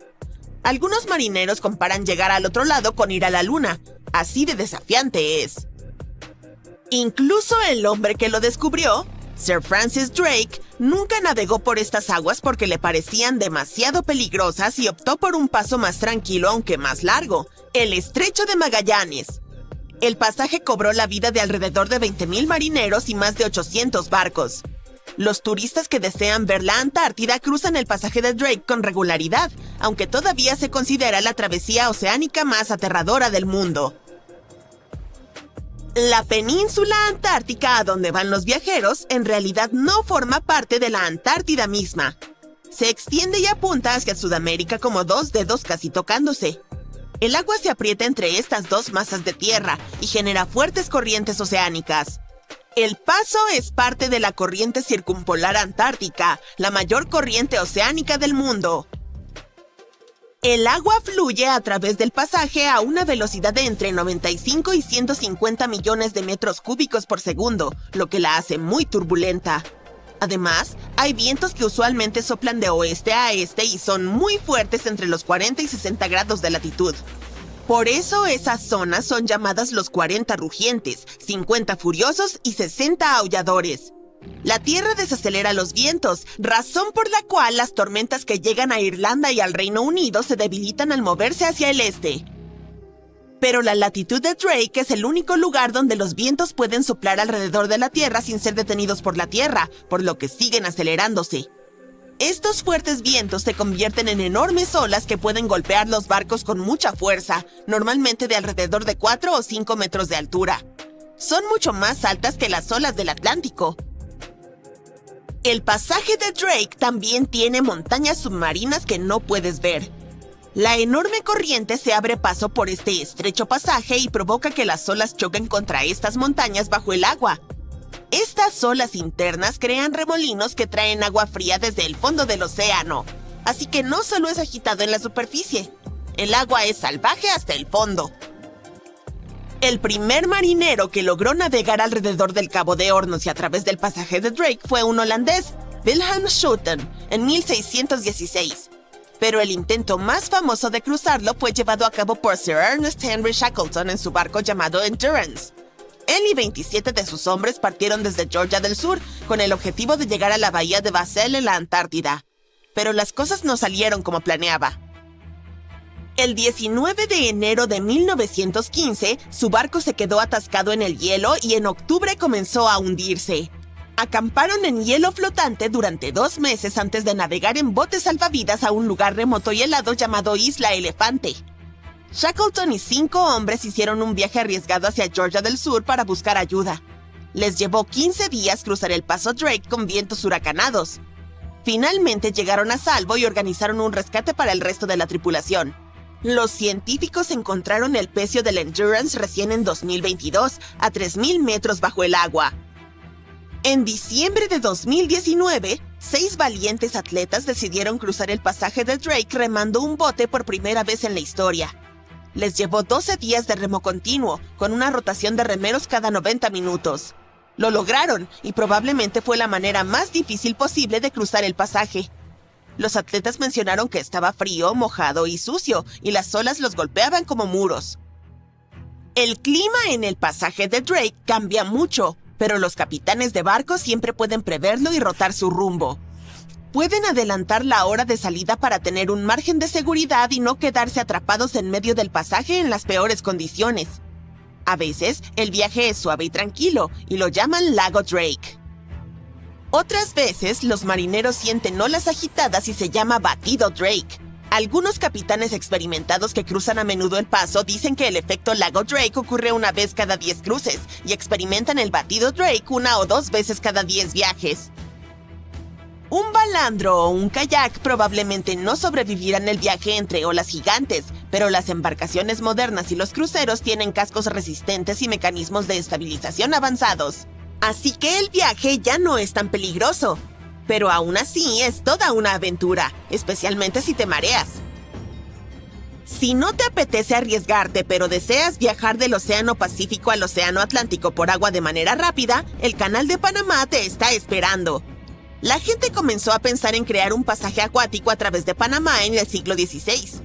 Algunos marineros comparan llegar al otro lado con ir a la luna, así de desafiante es. Incluso el hombre que lo descubrió, Sir Francis Drake, nunca navegó por estas aguas porque le parecían demasiado peligrosas y optó por un paso más tranquilo aunque más largo, el Estrecho de Magallanes. El pasaje cobró la vida de alrededor de 20,000 marineros y más de 800 barcos. Los turistas que desean ver la Antártida cruzan el pasaje de Drake con regularidad, aunque todavía se considera la travesía oceánica más aterradora del mundo. La península antártica a donde van los viajeros en realidad no forma parte de la Antártida misma. Se extiende y apunta hacia Sudamérica como dos dedos casi tocándose. El agua se aprieta entre estas dos masas de tierra y genera fuertes corrientes oceánicas. El paso es parte de la corriente circumpolar antártica, la mayor corriente oceánica del mundo. El agua fluye a través del pasaje a una velocidad de entre 95 y 150 millones de metros cúbicos por segundo, lo que la hace muy turbulenta. Además, hay vientos que usualmente soplan de oeste a este y son muy fuertes entre los 40 y 60 grados de latitud. Por eso esas zonas son llamadas los 40 rugientes, 50 furiosos y 60 aulladores. La tierra desacelera los vientos, razón por la cual las tormentas que llegan a Irlanda y al Reino Unido se debilitan al moverse hacia el este. Pero la latitud de Drake es el único lugar donde los vientos pueden soplar alrededor de la Tierra sin ser detenidos por la Tierra, por lo que siguen acelerándose. Estos fuertes vientos se convierten en enormes olas que pueden golpear los barcos con mucha fuerza, normalmente de alrededor de 4 o 5 metros de altura. Son mucho más altas que las olas del Atlántico. El pasaje de Drake también tiene montañas submarinas que no puedes ver. La enorme corriente se abre paso por este estrecho pasaje y provoca que las olas choquen contra estas montañas bajo el agua. Estas olas internas crean remolinos que traen agua fría desde el fondo del océano, así que no solo es agitado en la superficie, el agua es salvaje hasta el fondo. El primer marinero que logró navegar alrededor del Cabo de Hornos y a través del pasaje de Drake fue un holandés, Wilhelm Schouten, en 1616. Pero el intento más famoso de cruzarlo fue llevado a cabo por Sir Ernest Henry Shackleton en su barco llamado Endurance. Él y 27 de sus hombres partieron desde Georgia del Sur con el objetivo de llegar a la bahía de Bassel en la Antártida. Pero las cosas no salieron como planeaba. El 19 de enero de 1915, su barco se quedó atascado en el hielo y en octubre comenzó a hundirse. Acamparon en hielo flotante durante 2 meses antes de navegar en botes salvavidas a un lugar remoto y helado llamado Isla Elefante. Shackleton y 5 hombres hicieron un viaje arriesgado hacia Georgia del Sur para buscar ayuda. Les llevó 15 días cruzar el paso Drake con vientos huracanados. Finalmente llegaron a salvo y organizaron un rescate para el resto de la tripulación. Los científicos encontraron el pecio del Endurance recién en 2022, a 3.000 metros bajo el agua. En diciembre de 2019, 6 valientes atletas decidieron cruzar el pasaje de Drake remando un bote por primera vez en la historia. Les llevó 12 días de remo continuo, con una rotación de remeros cada 90 minutos. Lo lograron, y probablemente fue la manera más difícil posible de cruzar el pasaje. Los atletas mencionaron que estaba frío, mojado y sucio, y las olas los golpeaban como muros. El clima en el pasaje de Drake cambia mucho, pero los capitanes de barcos siempre pueden preverlo y rotar su rumbo. Pueden adelantar la hora de salida para tener un margen de seguridad y no quedarse atrapados en medio del pasaje en las peores condiciones. A veces, el viaje es suave y tranquilo, y lo llaman Lago Drake. Otras veces, los marineros sienten olas agitadas y se llama Batido Drake. Algunos capitanes experimentados que cruzan a menudo el paso dicen que el efecto Lago Drake ocurre una vez cada 10 cruces, y experimentan el Batido Drake 1 o 2 veces cada 10 viajes. Un balandro o un kayak probablemente no sobrevivirán el viaje entre olas gigantes, pero las embarcaciones modernas y los cruceros tienen cascos resistentes y mecanismos de estabilización avanzados. Así que el viaje ya no es tan peligroso. Pero aún así es toda una aventura, especialmente si te mareas. Si no te apetece arriesgarte, pero deseas viajar del Océano Pacífico al Océano Atlántico por agua de manera rápida, el Canal de Panamá te está esperando. La gente comenzó a pensar en crear un pasaje acuático a través de Panamá en el siglo XVI.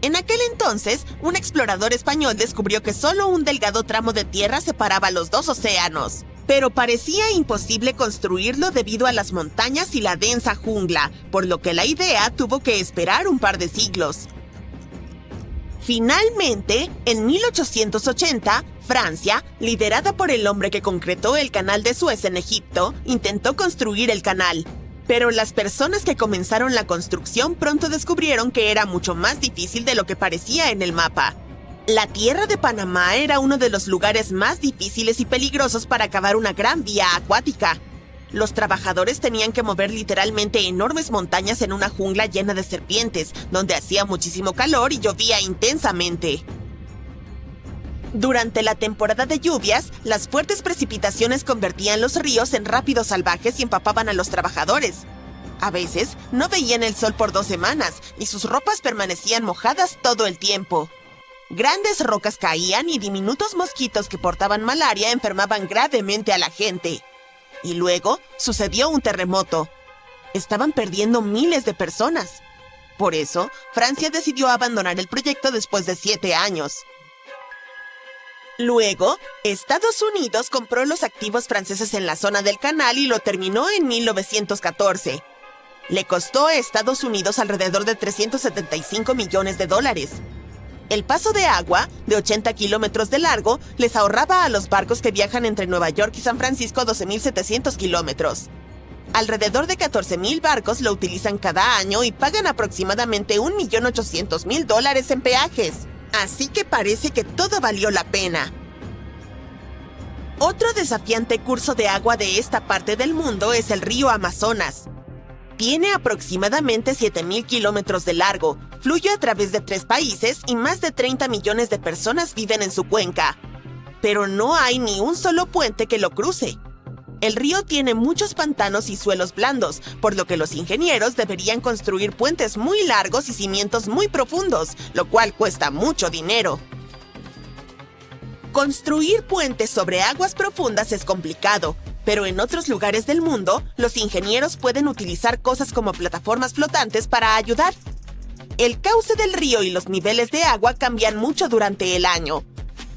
En aquel entonces, un explorador español descubrió que solo un delgado tramo de tierra separaba los 2 océanos. Pero parecía imposible construirlo debido a las montañas y la densa jungla, por lo que la idea tuvo que esperar un par de siglos. Finalmente, en 1880, Francia, liderada por el hombre que concretó el Canal de Suez en Egipto, intentó construir el canal. Pero las personas que comenzaron la construcción pronto descubrieron que era mucho más difícil de lo que parecía en el mapa. La tierra de Panamá era uno de los lugares más difíciles y peligrosos para cavar una gran vía acuática. Los trabajadores tenían que mover literalmente enormes montañas en una jungla llena de serpientes, donde hacía muchísimo calor y llovía intensamente. Durante la temporada de lluvias, las fuertes precipitaciones convertían los ríos en rápidos salvajes y empapaban a los trabajadores. A veces, no veían el sol por 2 semanas y sus ropas permanecían mojadas todo el tiempo. Grandes rocas caían y diminutos mosquitos que portaban malaria enfermaban gravemente a la gente. Y luego sucedió un terremoto. Estaban perdiendo miles de personas. Por eso, Francia decidió abandonar el proyecto después de 7 años. Luego, Estados Unidos compró los activos franceses en la zona del canal y lo terminó en 1914. Le costó a Estados Unidos alrededor de $375 millones. El paso de agua, de 80 kilómetros de largo, les ahorraba a los barcos que viajan entre Nueva York y San Francisco 12.700 kilómetros. Alrededor de 14.000 barcos lo utilizan cada año y pagan aproximadamente $1.800.000 en peajes. Así que parece que todo valió la pena. Otro desafiante curso de agua de esta parte del mundo es el río Amazonas. Tiene aproximadamente 7.000 kilómetros de largo, fluye a través de 3 países y más de 30 millones de personas viven en su cuenca. Pero no hay ni un solo puente que lo cruce. El río tiene muchos pantanos y suelos blandos, por lo que los ingenieros deberían construir puentes muy largos y cimientos muy profundos, lo cual cuesta mucho dinero. Construir puentes sobre aguas profundas es complicado, pero en otros lugares del mundo, los ingenieros pueden utilizar cosas como plataformas flotantes para ayudar. El cauce del río y los niveles de agua cambian mucho durante el año.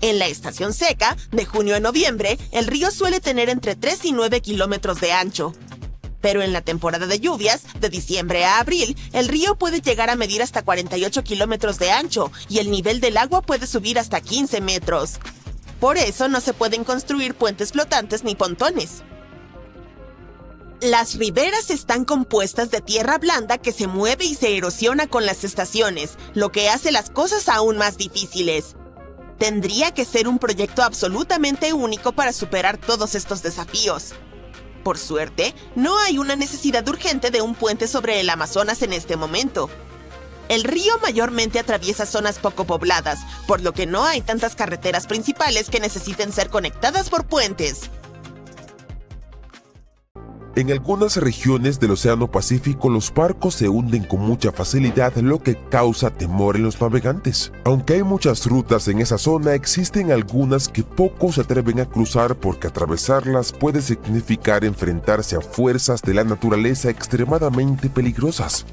En la estación seca, de junio a noviembre, el río suele tener entre 3 y 9 kilómetros de ancho. Pero en la temporada de lluvias, de diciembre a abril, el río puede llegar a medir hasta 48 kilómetros de ancho y el nivel del agua puede subir hasta 15 metros. Por eso no se pueden construir puentes flotantes ni pontones. Las riberas están compuestas de tierra blanda que se mueve y se erosiona con las estaciones, lo que hace las cosas aún más difíciles. Tendría que ser un proyecto absolutamente único para superar todos estos desafíos. Por suerte, no hay una necesidad urgente de un puente sobre el Amazonas en este momento. El río mayormente atraviesa zonas poco pobladas, por lo que no hay tantas carreteras principales que necesiten ser conectadas por puentes. En algunas regiones del Océano Pacífico los barcos se hunden con mucha facilidad, lo que causa temor en los navegantes. Aunque hay muchas rutas en esa zona, existen algunas que pocos se atreven a cruzar porque atravesarlas puede significar enfrentarse a fuerzas de la naturaleza extremadamente peligrosas.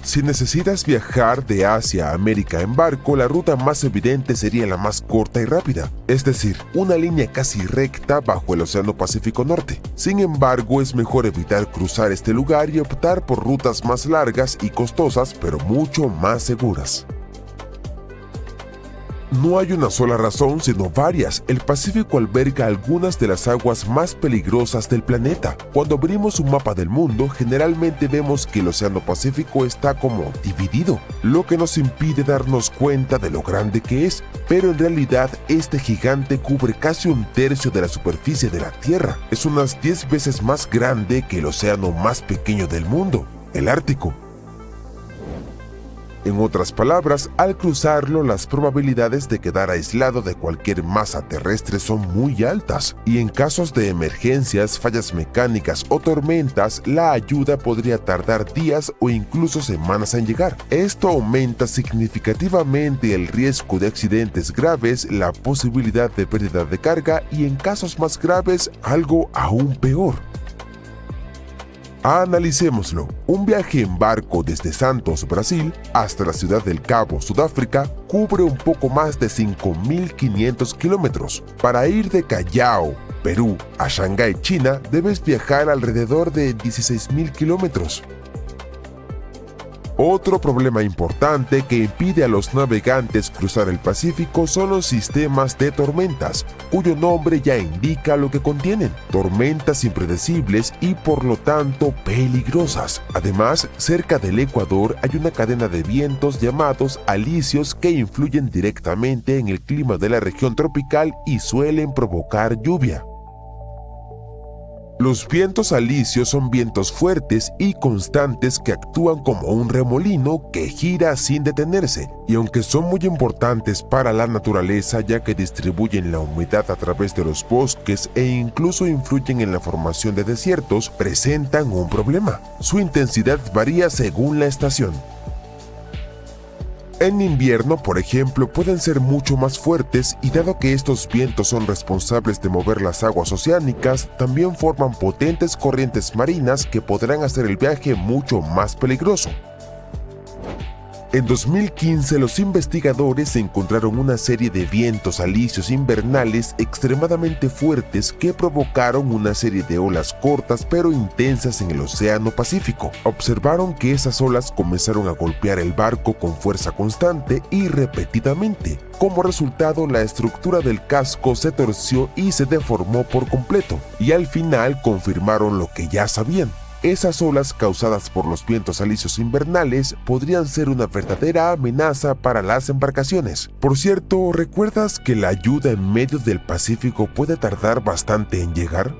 Si necesitas viajar de Asia a América en barco, la ruta más evidente sería la más corta y rápida, es decir, una línea casi recta bajo el Océano Pacífico Norte. Sin embargo, es mejor evitar cruzar este lugar y optar por rutas más largas y costosas, pero mucho más seguras. No hay una sola razón, sino varias. El Pacífico alberga algunas de las aguas más peligrosas del planeta. Cuando abrimos un mapa del mundo, generalmente vemos que el Océano Pacífico está como dividido, lo que nos impide darnos cuenta de lo grande que es, pero en realidad este gigante cubre casi un tercio de la superficie de la Tierra. Es unas 10 veces más grande que el océano más pequeño del mundo, el Ártico. En otras palabras, al cruzarlo, las probabilidades de quedar aislado de cualquier masa terrestre son muy altas, y en casos de emergencias, fallas mecánicas o tormentas, la ayuda podría tardar días o incluso semanas en llegar. Esto aumenta significativamente el riesgo de accidentes graves, la posibilidad de pérdida de carga y, en casos más graves, algo aún peor. Analicémoslo. Un viaje en barco desde Santos, Brasil, hasta la ciudad del Cabo, Sudáfrica, cubre un poco más de 5.500 kilómetros. Para ir de Callao, Perú, a Shanghái, China, debes viajar alrededor de 16.000 kilómetros. Otro problema importante que impide a los navegantes cruzar el Pacífico son los sistemas de tormentas, cuyo nombre ya indica lo que contienen: tormentas impredecibles y por lo tanto peligrosas. Además, cerca del Ecuador hay una cadena de vientos llamados alisios que influyen directamente en el clima de la región tropical y suelen provocar lluvia. Los vientos alisios son vientos fuertes y constantes que actúan como un remolino que gira sin detenerse, y aunque son muy importantes para la naturaleza ya que distribuyen la humedad a través de los bosques e incluso influyen en la formación de desiertos, presentan un problema. Su intensidad varía según la estación. En invierno, por ejemplo, pueden ser mucho más fuertes y dado que estos vientos son responsables de mover las aguas oceánicas, también forman potentes corrientes marinas que podrán hacer el viaje mucho más peligroso. En 2015, los investigadores encontraron una serie de vientos alisios invernales extremadamente fuertes que provocaron una serie de olas cortas pero intensas en el Océano Pacífico. Observaron que esas olas comenzaron a golpear el barco con fuerza constante y repetidamente. Como resultado, la estructura del casco se torció y se deformó por completo, y al final confirmaron lo que ya sabían. Esas olas causadas por los vientos alisios invernales podrían ser una verdadera amenaza para las embarcaciones. Por cierto, ¿recuerdas que la ayuda en medio del Pacífico puede tardar bastante en llegar?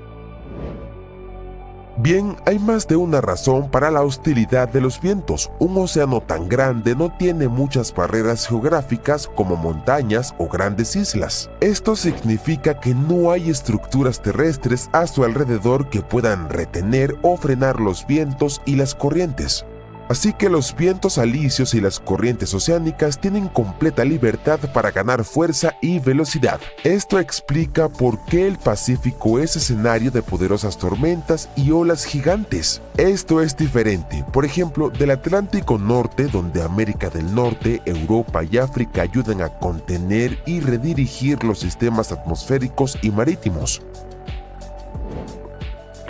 Bien, hay más de una razón para la hostilidad de los vientos. Un océano tan grande no tiene muchas barreras geográficas como montañas o grandes islas. Esto significa que no hay estructuras terrestres a su alrededor que puedan retener o frenar los vientos y las corrientes. Así que los vientos alisios y las corrientes oceánicas tienen completa libertad para ganar fuerza y velocidad. Esto explica por qué el Pacífico es escenario de poderosas tormentas y olas gigantes. Esto es diferente, por ejemplo, del Atlántico Norte, donde América del Norte, Europa y África ayudan a contener y redirigir los sistemas atmosféricos y marítimos.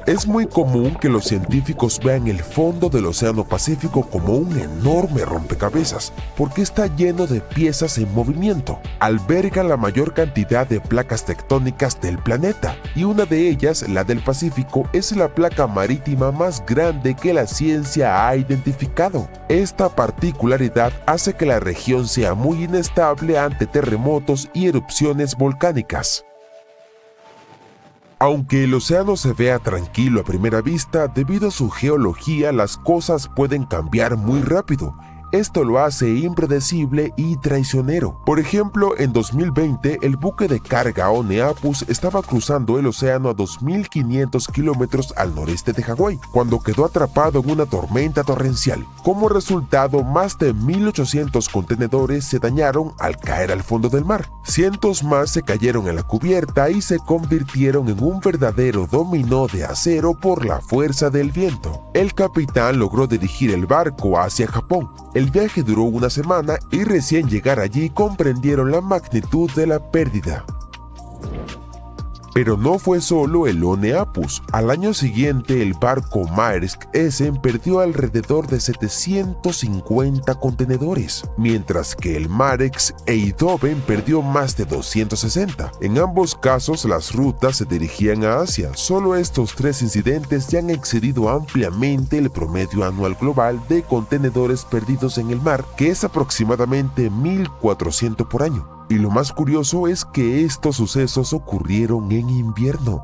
Es muy común que los científicos vean el fondo del Océano Pacífico como un enorme rompecabezas, porque está lleno de piezas en movimiento. Alberga la mayor cantidad de placas tectónicas del planeta, y una de ellas, la del Pacífico, es la placa marítima más grande que la ciencia ha identificado. Esta particularidad hace que la región sea muy inestable ante terremotos y erupciones volcánicas. Aunque el océano se vea tranquilo a primera vista, debido a su geología las cosas pueden cambiar muy rápido. Esto lo hace impredecible y traicionero. Por ejemplo, en 2020, el buque de carga Oneapus estaba cruzando el océano a 2.500 kilómetros al noreste de Hawái, cuando quedó atrapado en una tormenta torrencial. Como resultado, más de 1.800 contenedores se dañaron al caer al fondo del mar. Cientos más se cayeron en la cubierta y se convirtieron en un verdadero dominó de acero por la fuerza del viento. El capitán logró dirigir el barco hacia Japón. El viaje duró una semana y recién llegar allí comprendieron la magnitud de la pérdida. Pero no fue solo el Oneapus. Al año siguiente, el barco Maersk Essen perdió alrededor de 750 contenedores, mientras que el Marex Eindhoven perdió más de 260. En ambos casos, las rutas se dirigían a Asia. Solo estos tres incidentes ya han excedido ampliamente el promedio anual global de contenedores perdidos en el mar, que es aproximadamente 1.400 por año. Y lo más curioso es que estos sucesos ocurrieron en invierno.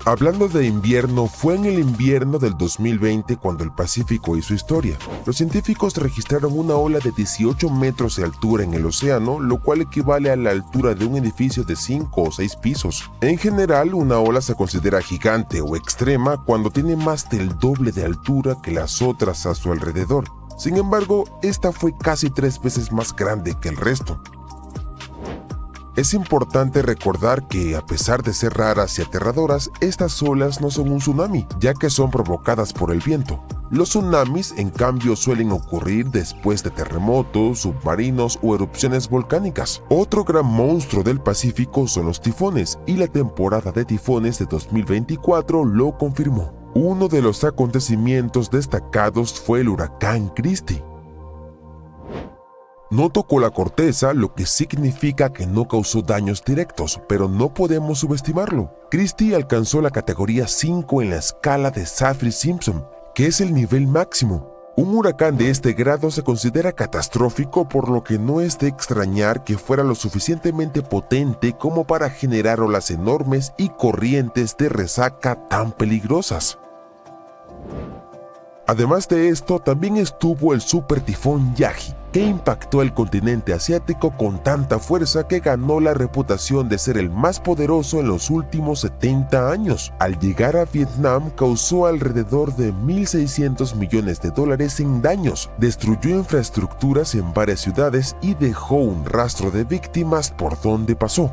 Hablando de invierno, fue en el invierno del 2020 cuando el Pacífico hizo historia. Los científicos registraron una ola de 18 metros de altura en el océano, lo cual equivale a la altura de un edificio de 5 o 6 pisos. En general, una ola se considera gigante o extrema cuando tiene más del doble de altura que las otras a su alrededor. Sin embargo, esta fue casi 3 veces más grande que el resto. Es importante recordar que, a pesar de ser raras y aterradoras, estas olas no son un tsunami, ya que son provocadas por el viento. Los tsunamis, en cambio, suelen ocurrir después de terremotos, submarinos o erupciones volcánicas. Otro gran monstruo del Pacífico son los tifones, y la temporada de tifones de 2024 lo confirmó. Uno de los acontecimientos destacados fue el huracán Christy. No tocó la corteza, lo que significa que no causó daños directos, pero no podemos subestimarlo. Christy alcanzó la categoría 5 en la escala de Saffir-Simpson, que es el nivel máximo. Un huracán de este grado se considera catastrófico, por lo que no es de extrañar que fuera lo suficientemente potente como para generar olas enormes y corrientes de resaca tan peligrosas. Además de esto, también estuvo el supertifón Yagi, que impactó el continente asiático con tanta fuerza que ganó la reputación de ser el más poderoso en los últimos 70 años. Al llegar a Vietnam, causó alrededor de $1.600 millones en daños, destruyó infraestructuras en varias ciudades y dejó un rastro de víctimas por donde pasó.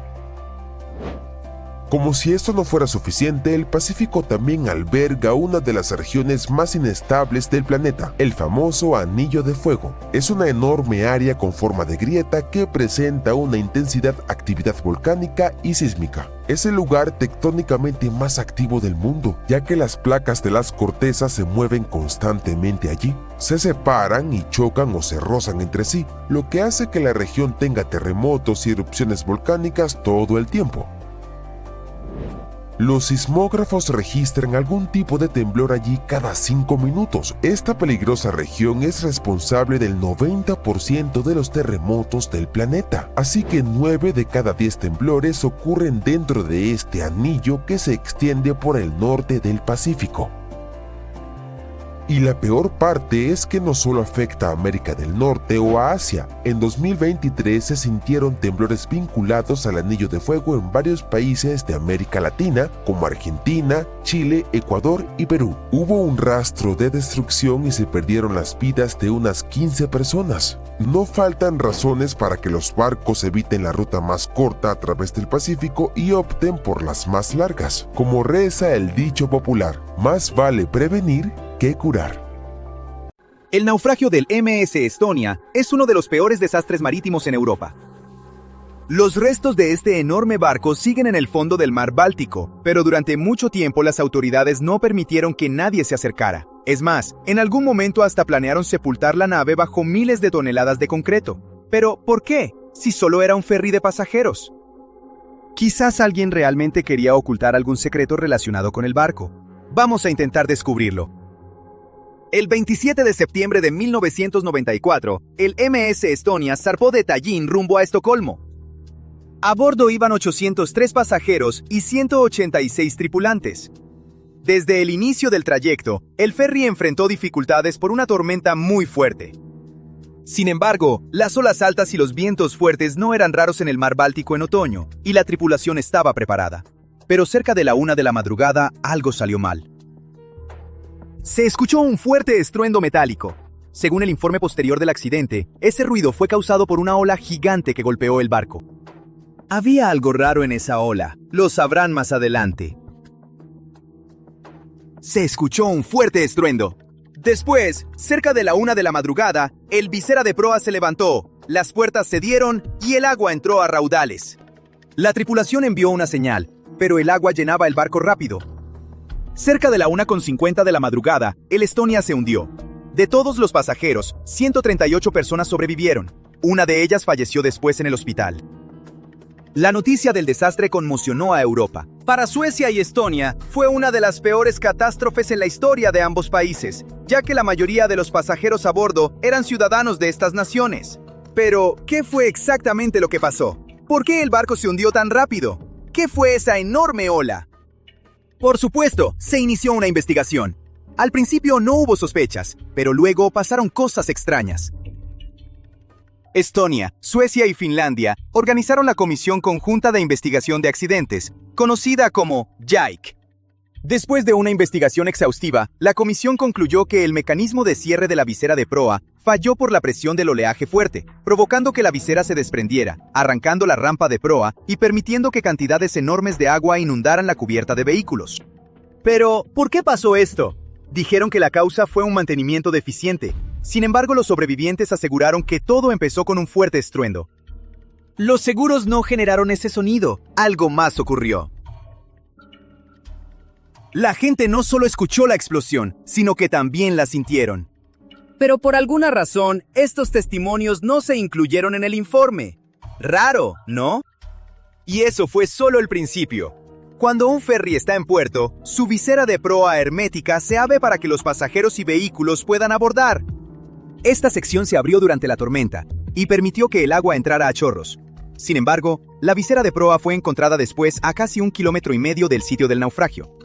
Como si esto no fuera suficiente, el Pacífico también alberga una de las regiones más inestables del planeta, el famoso Anillo de Fuego. Es una enorme área con forma de grieta que presenta una intensidad actividad volcánica y sísmica. Es el lugar tectónicamente más activo del mundo, ya que las placas de las cortezas se mueven constantemente allí. Se separan y chocan o se rozan entre sí, lo que hace que la región tenga terremotos y erupciones volcánicas todo el tiempo. Los sismógrafos registran algún tipo de temblor allí cada 5 minutos. Esta peligrosa región es responsable del 90% de los terremotos del planeta, así que 9 de cada 10 temblores ocurren dentro de este anillo que se extiende por el norte del Pacífico. Y la peor parte es que no solo afecta a América del Norte o a Asia. En 2023 se sintieron temblores vinculados al Anillo de Fuego en varios países de América Latina, como Argentina, Chile, Ecuador y Perú. Hubo un rastro de destrucción y se perdieron las vidas de unas 15 personas. No faltan razones para que los barcos eviten la ruta más corta a través del Pacífico y opten por las más largas. Como reza el dicho popular, más vale prevenir que curar. El naufragio del MS Estonia es uno de los peores desastres marítimos en Europa. Los restos de este enorme barco siguen en el fondo del mar Báltico, pero durante mucho tiempo las autoridades no permitieron que nadie se acercara. Es más, en algún momento hasta planearon sepultar la nave bajo miles de toneladas de concreto. Pero, ¿por qué? Si solo era un ferry de pasajeros. Quizás alguien realmente quería ocultar algún secreto relacionado con el barco. Vamos a intentar descubrirlo. El 27 de septiembre de 1994, el MS Estonia zarpó de Tallinn rumbo a Estocolmo. A bordo iban 803 pasajeros y 186 tripulantes. Desde el inicio del trayecto, el ferry enfrentó dificultades por una tormenta muy fuerte. Sin embargo, las olas altas y los vientos fuertes no eran raros en el mar Báltico en otoño, y la tripulación estaba preparada. Pero cerca de la 1 de la madrugada, algo salió mal. Se escuchó un fuerte estruendo metálico. Según el informe posterior del accidente, ese ruido fue causado por una ola gigante que golpeó el barco. Había algo raro en esa ola. Lo sabrán más adelante. Se escuchó un fuerte estruendo. Después, cerca de la 1 de la madrugada, el visera de proa se levantó, las puertas se dieron y el agua entró a raudales. La tripulación envió una señal, pero el agua llenaba el barco rápido. Cerca de la 1:50 de la madrugada, el Estonia se hundió. De todos los pasajeros, 138 personas sobrevivieron. Una de ellas falleció después en el hospital. La noticia del desastre conmocionó a Europa. Para Suecia y Estonia, fue una de las peores catástrofes en la historia de ambos países, ya que la mayoría de los pasajeros a bordo eran ciudadanos de estas naciones. Pero, ¿qué fue exactamente lo que pasó? ¿Por qué el barco se hundió tan rápido? ¿Qué fue esa enorme ola? Por supuesto, se inició una investigación. Al principio no hubo sospechas, pero luego pasaron cosas extrañas. Estonia, Suecia y Finlandia organizaron la Comisión Conjunta de Investigación de Accidentes, conocida como JAIC. Después de una investigación exhaustiva, la comisión concluyó que el mecanismo de cierre de la visera de proa falló por la presión del oleaje fuerte, provocando que la visera se desprendiera, arrancando la rampa de proa y permitiendo que cantidades enormes de agua inundaran la cubierta de vehículos. Pero, ¿por qué pasó esto? Dijeron que la causa fue un mantenimiento deficiente. Sin embargo, los sobrevivientes aseguraron que todo empezó con un fuerte estruendo. Los seguros no generaron ese sonido. Algo más ocurrió. La gente no solo escuchó la explosión, sino que también la sintieron. Pero por alguna razón, estos testimonios no se incluyeron en el informe. Raro, ¿no? Y eso fue solo el principio. Cuando un ferry está en puerto, su visera de proa hermética se abre para que los pasajeros y vehículos puedan abordar. Esta sección se abrió durante la tormenta y permitió que el agua entrara a chorros. Sin embargo, la visera de proa fue encontrada después a casi 1,5 kilómetros del sitio del naufragio.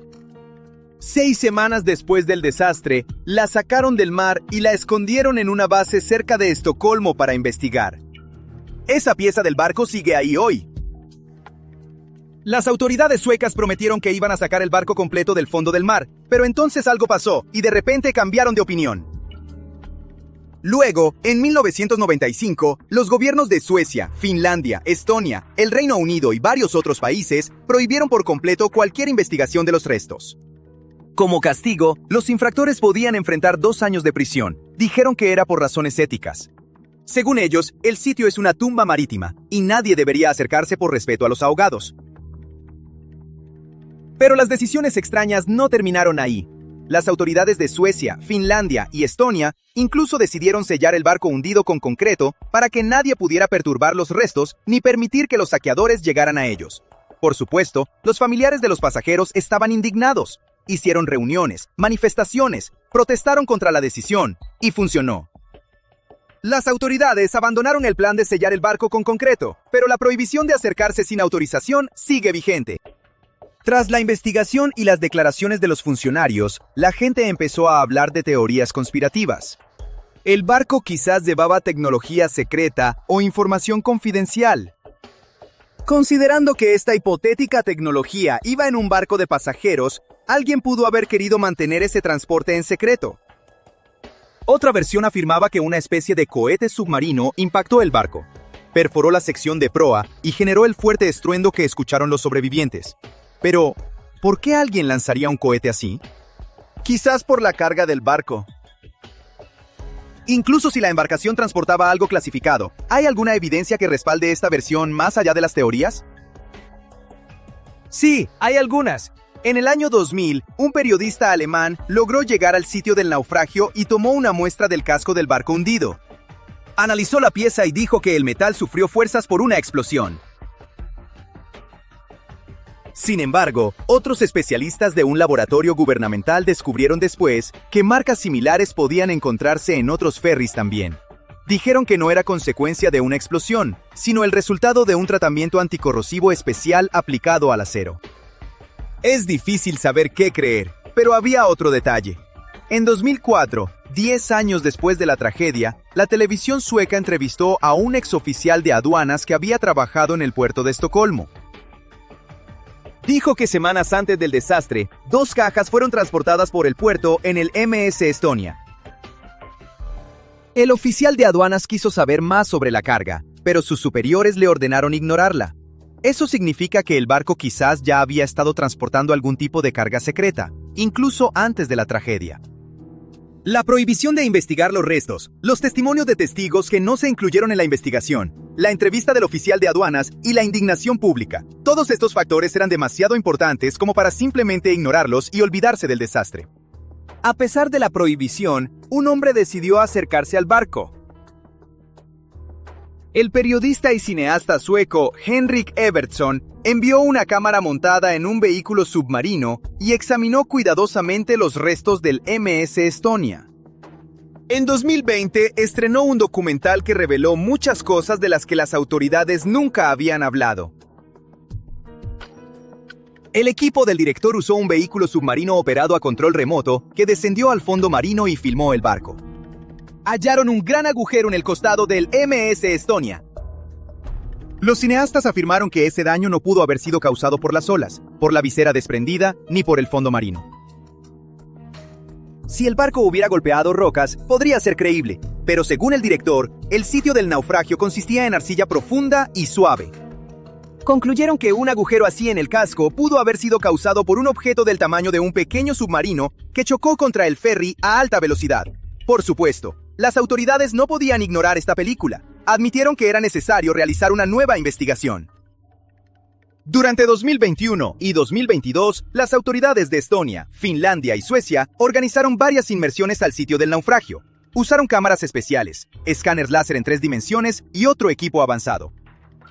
6 semanas después del desastre, la sacaron del mar y la escondieron en una base cerca de Estocolmo para investigar. Esa pieza del barco sigue ahí hoy. Las autoridades suecas prometieron que iban a sacar el barco completo del fondo del mar, pero entonces algo pasó y de repente cambiaron de opinión. Luego, en 1995, los gobiernos de Suecia, Finlandia, Estonia, el Reino Unido y varios otros países prohibieron por completo cualquier investigación de los restos. Como castigo, los infractores podían enfrentar 2 años de prisión. Dijeron que era por razones éticas. Según ellos, el sitio es una tumba marítima y nadie debería acercarse por respeto a los ahogados. Pero las decisiones extrañas no terminaron ahí. Las autoridades de Suecia, Finlandia y Estonia incluso decidieron sellar el barco hundido con concreto para que nadie pudiera perturbar los restos ni permitir que los saqueadores llegaran a ellos. Por supuesto, los familiares de los pasajeros estaban indignados. Hicieron reuniones, manifestaciones, protestaron contra la decisión y funcionó. Las autoridades abandonaron el plan de sellar el barco con concreto, pero la prohibición de acercarse sin autorización sigue vigente. Tras la investigación y las declaraciones de los funcionarios, la gente empezó a hablar de teorías conspirativas. El barco quizás llevaba tecnología secreta o información confidencial. Considerando que esta hipotética tecnología iba en un barco de pasajeros, alguien pudo haber querido mantener ese transporte en secreto. Otra versión afirmaba que una especie de cohete submarino impactó el barco, perforó la sección de proa y generó el fuerte estruendo que escucharon los sobrevivientes. Pero, ¿por qué alguien lanzaría un cohete así? Quizás por la carga del barco. Incluso si la embarcación transportaba algo clasificado, ¿hay alguna evidencia que respalde esta versión más allá de las teorías? Sí, hay algunas. En el año 2000, un periodista alemán logró llegar al sitio del naufragio y tomó una muestra del casco del barco hundido. Analizó la pieza y dijo que el metal sufrió fuerzas por una explosión. Sin embargo, otros especialistas de un laboratorio gubernamental descubrieron después que marcas similares podían encontrarse en otros ferries también. Dijeron que no era consecuencia de una explosión, sino el resultado de un tratamiento anticorrosivo especial aplicado al acero. Es difícil saber qué creer, pero había otro detalle. En 2004, 10 años después de la tragedia, la televisión sueca entrevistó a un exoficial de aduanas que había trabajado en el puerto de Estocolmo. Dijo que semanas antes del desastre, 2 cajas fueron transportadas por el puerto en el MS Estonia. El oficial de aduanas quiso saber más sobre la carga, pero sus superiores le ordenaron ignorarla. Eso significa que el barco quizás ya había estado transportando algún tipo de carga secreta, incluso antes de la tragedia. La prohibición de investigar los restos, los testimonios de testigos que no se incluyeron en la investigación, la entrevista del oficial de aduanas y la indignación pública. Todos estos factores eran demasiado importantes como para simplemente ignorarlos y olvidarse del desastre. A pesar de la prohibición, un hombre decidió acercarse al barco. El periodista y cineasta sueco Henrik Evertsson envió una cámara montada en un vehículo submarino y examinó cuidadosamente los restos del MS Estonia. En 2020 estrenó un documental que reveló muchas cosas de las que las autoridades nunca habían hablado. El equipo del director usó un vehículo submarino operado a control remoto que descendió al fondo marino y filmó el barco. Hallaron un gran agujero en el costado del MS Estonia. Los cineastas afirmaron que ese daño no pudo haber sido causado por las olas, por la visera desprendida, ni por el fondo marino. Si el barco hubiera golpeado rocas, podría ser creíble, pero según el director, el sitio del naufragio consistía en arcilla profunda y suave. Concluyeron que un agujero así en el casco pudo haber sido causado por un objeto del tamaño de un pequeño submarino que chocó contra el ferry a alta velocidad. Por supuesto, las autoridades no podían ignorar esta película. Admitieron que era necesario realizar una nueva investigación. Durante 2021 y 2022, las autoridades de Estonia, Finlandia y Suecia organizaron varias inmersiones al sitio del naufragio. Usaron cámaras especiales, escáneres láser en 3 dimensiones y otro equipo avanzado.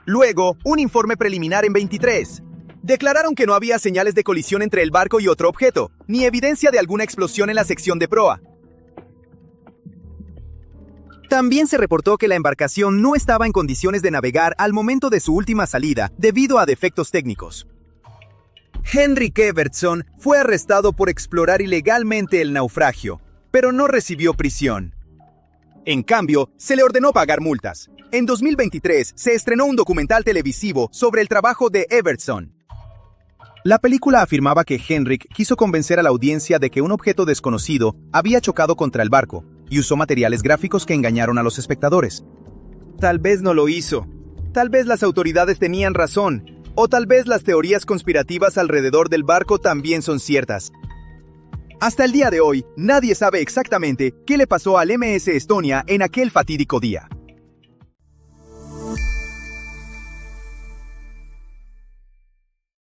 Luego, un informe preliminar en 23. Declararon que no había señales de colisión entre el barco y otro objeto, ni evidencia de alguna explosión en la sección de proa. También se reportó que la embarcación no estaba en condiciones de navegar al momento de su última salida debido a defectos técnicos. Henrik Evertsson fue arrestado por explorar ilegalmente el naufragio, pero no recibió prisión. En cambio, se le ordenó pagar multas. En 2023 se estrenó un documental televisivo sobre el trabajo de Evertsson. La película afirmaba que Henrik quiso convencer a la audiencia de que un objeto desconocido había chocado contra el barco, y usó materiales gráficos que engañaron a los espectadores. Tal vez no lo hizo. Tal vez las autoridades tenían razón. O tal vez las teorías conspirativas alrededor del barco también son ciertas. Hasta el día de hoy, nadie sabe exactamente qué le pasó al MS Estonia en aquel fatídico día.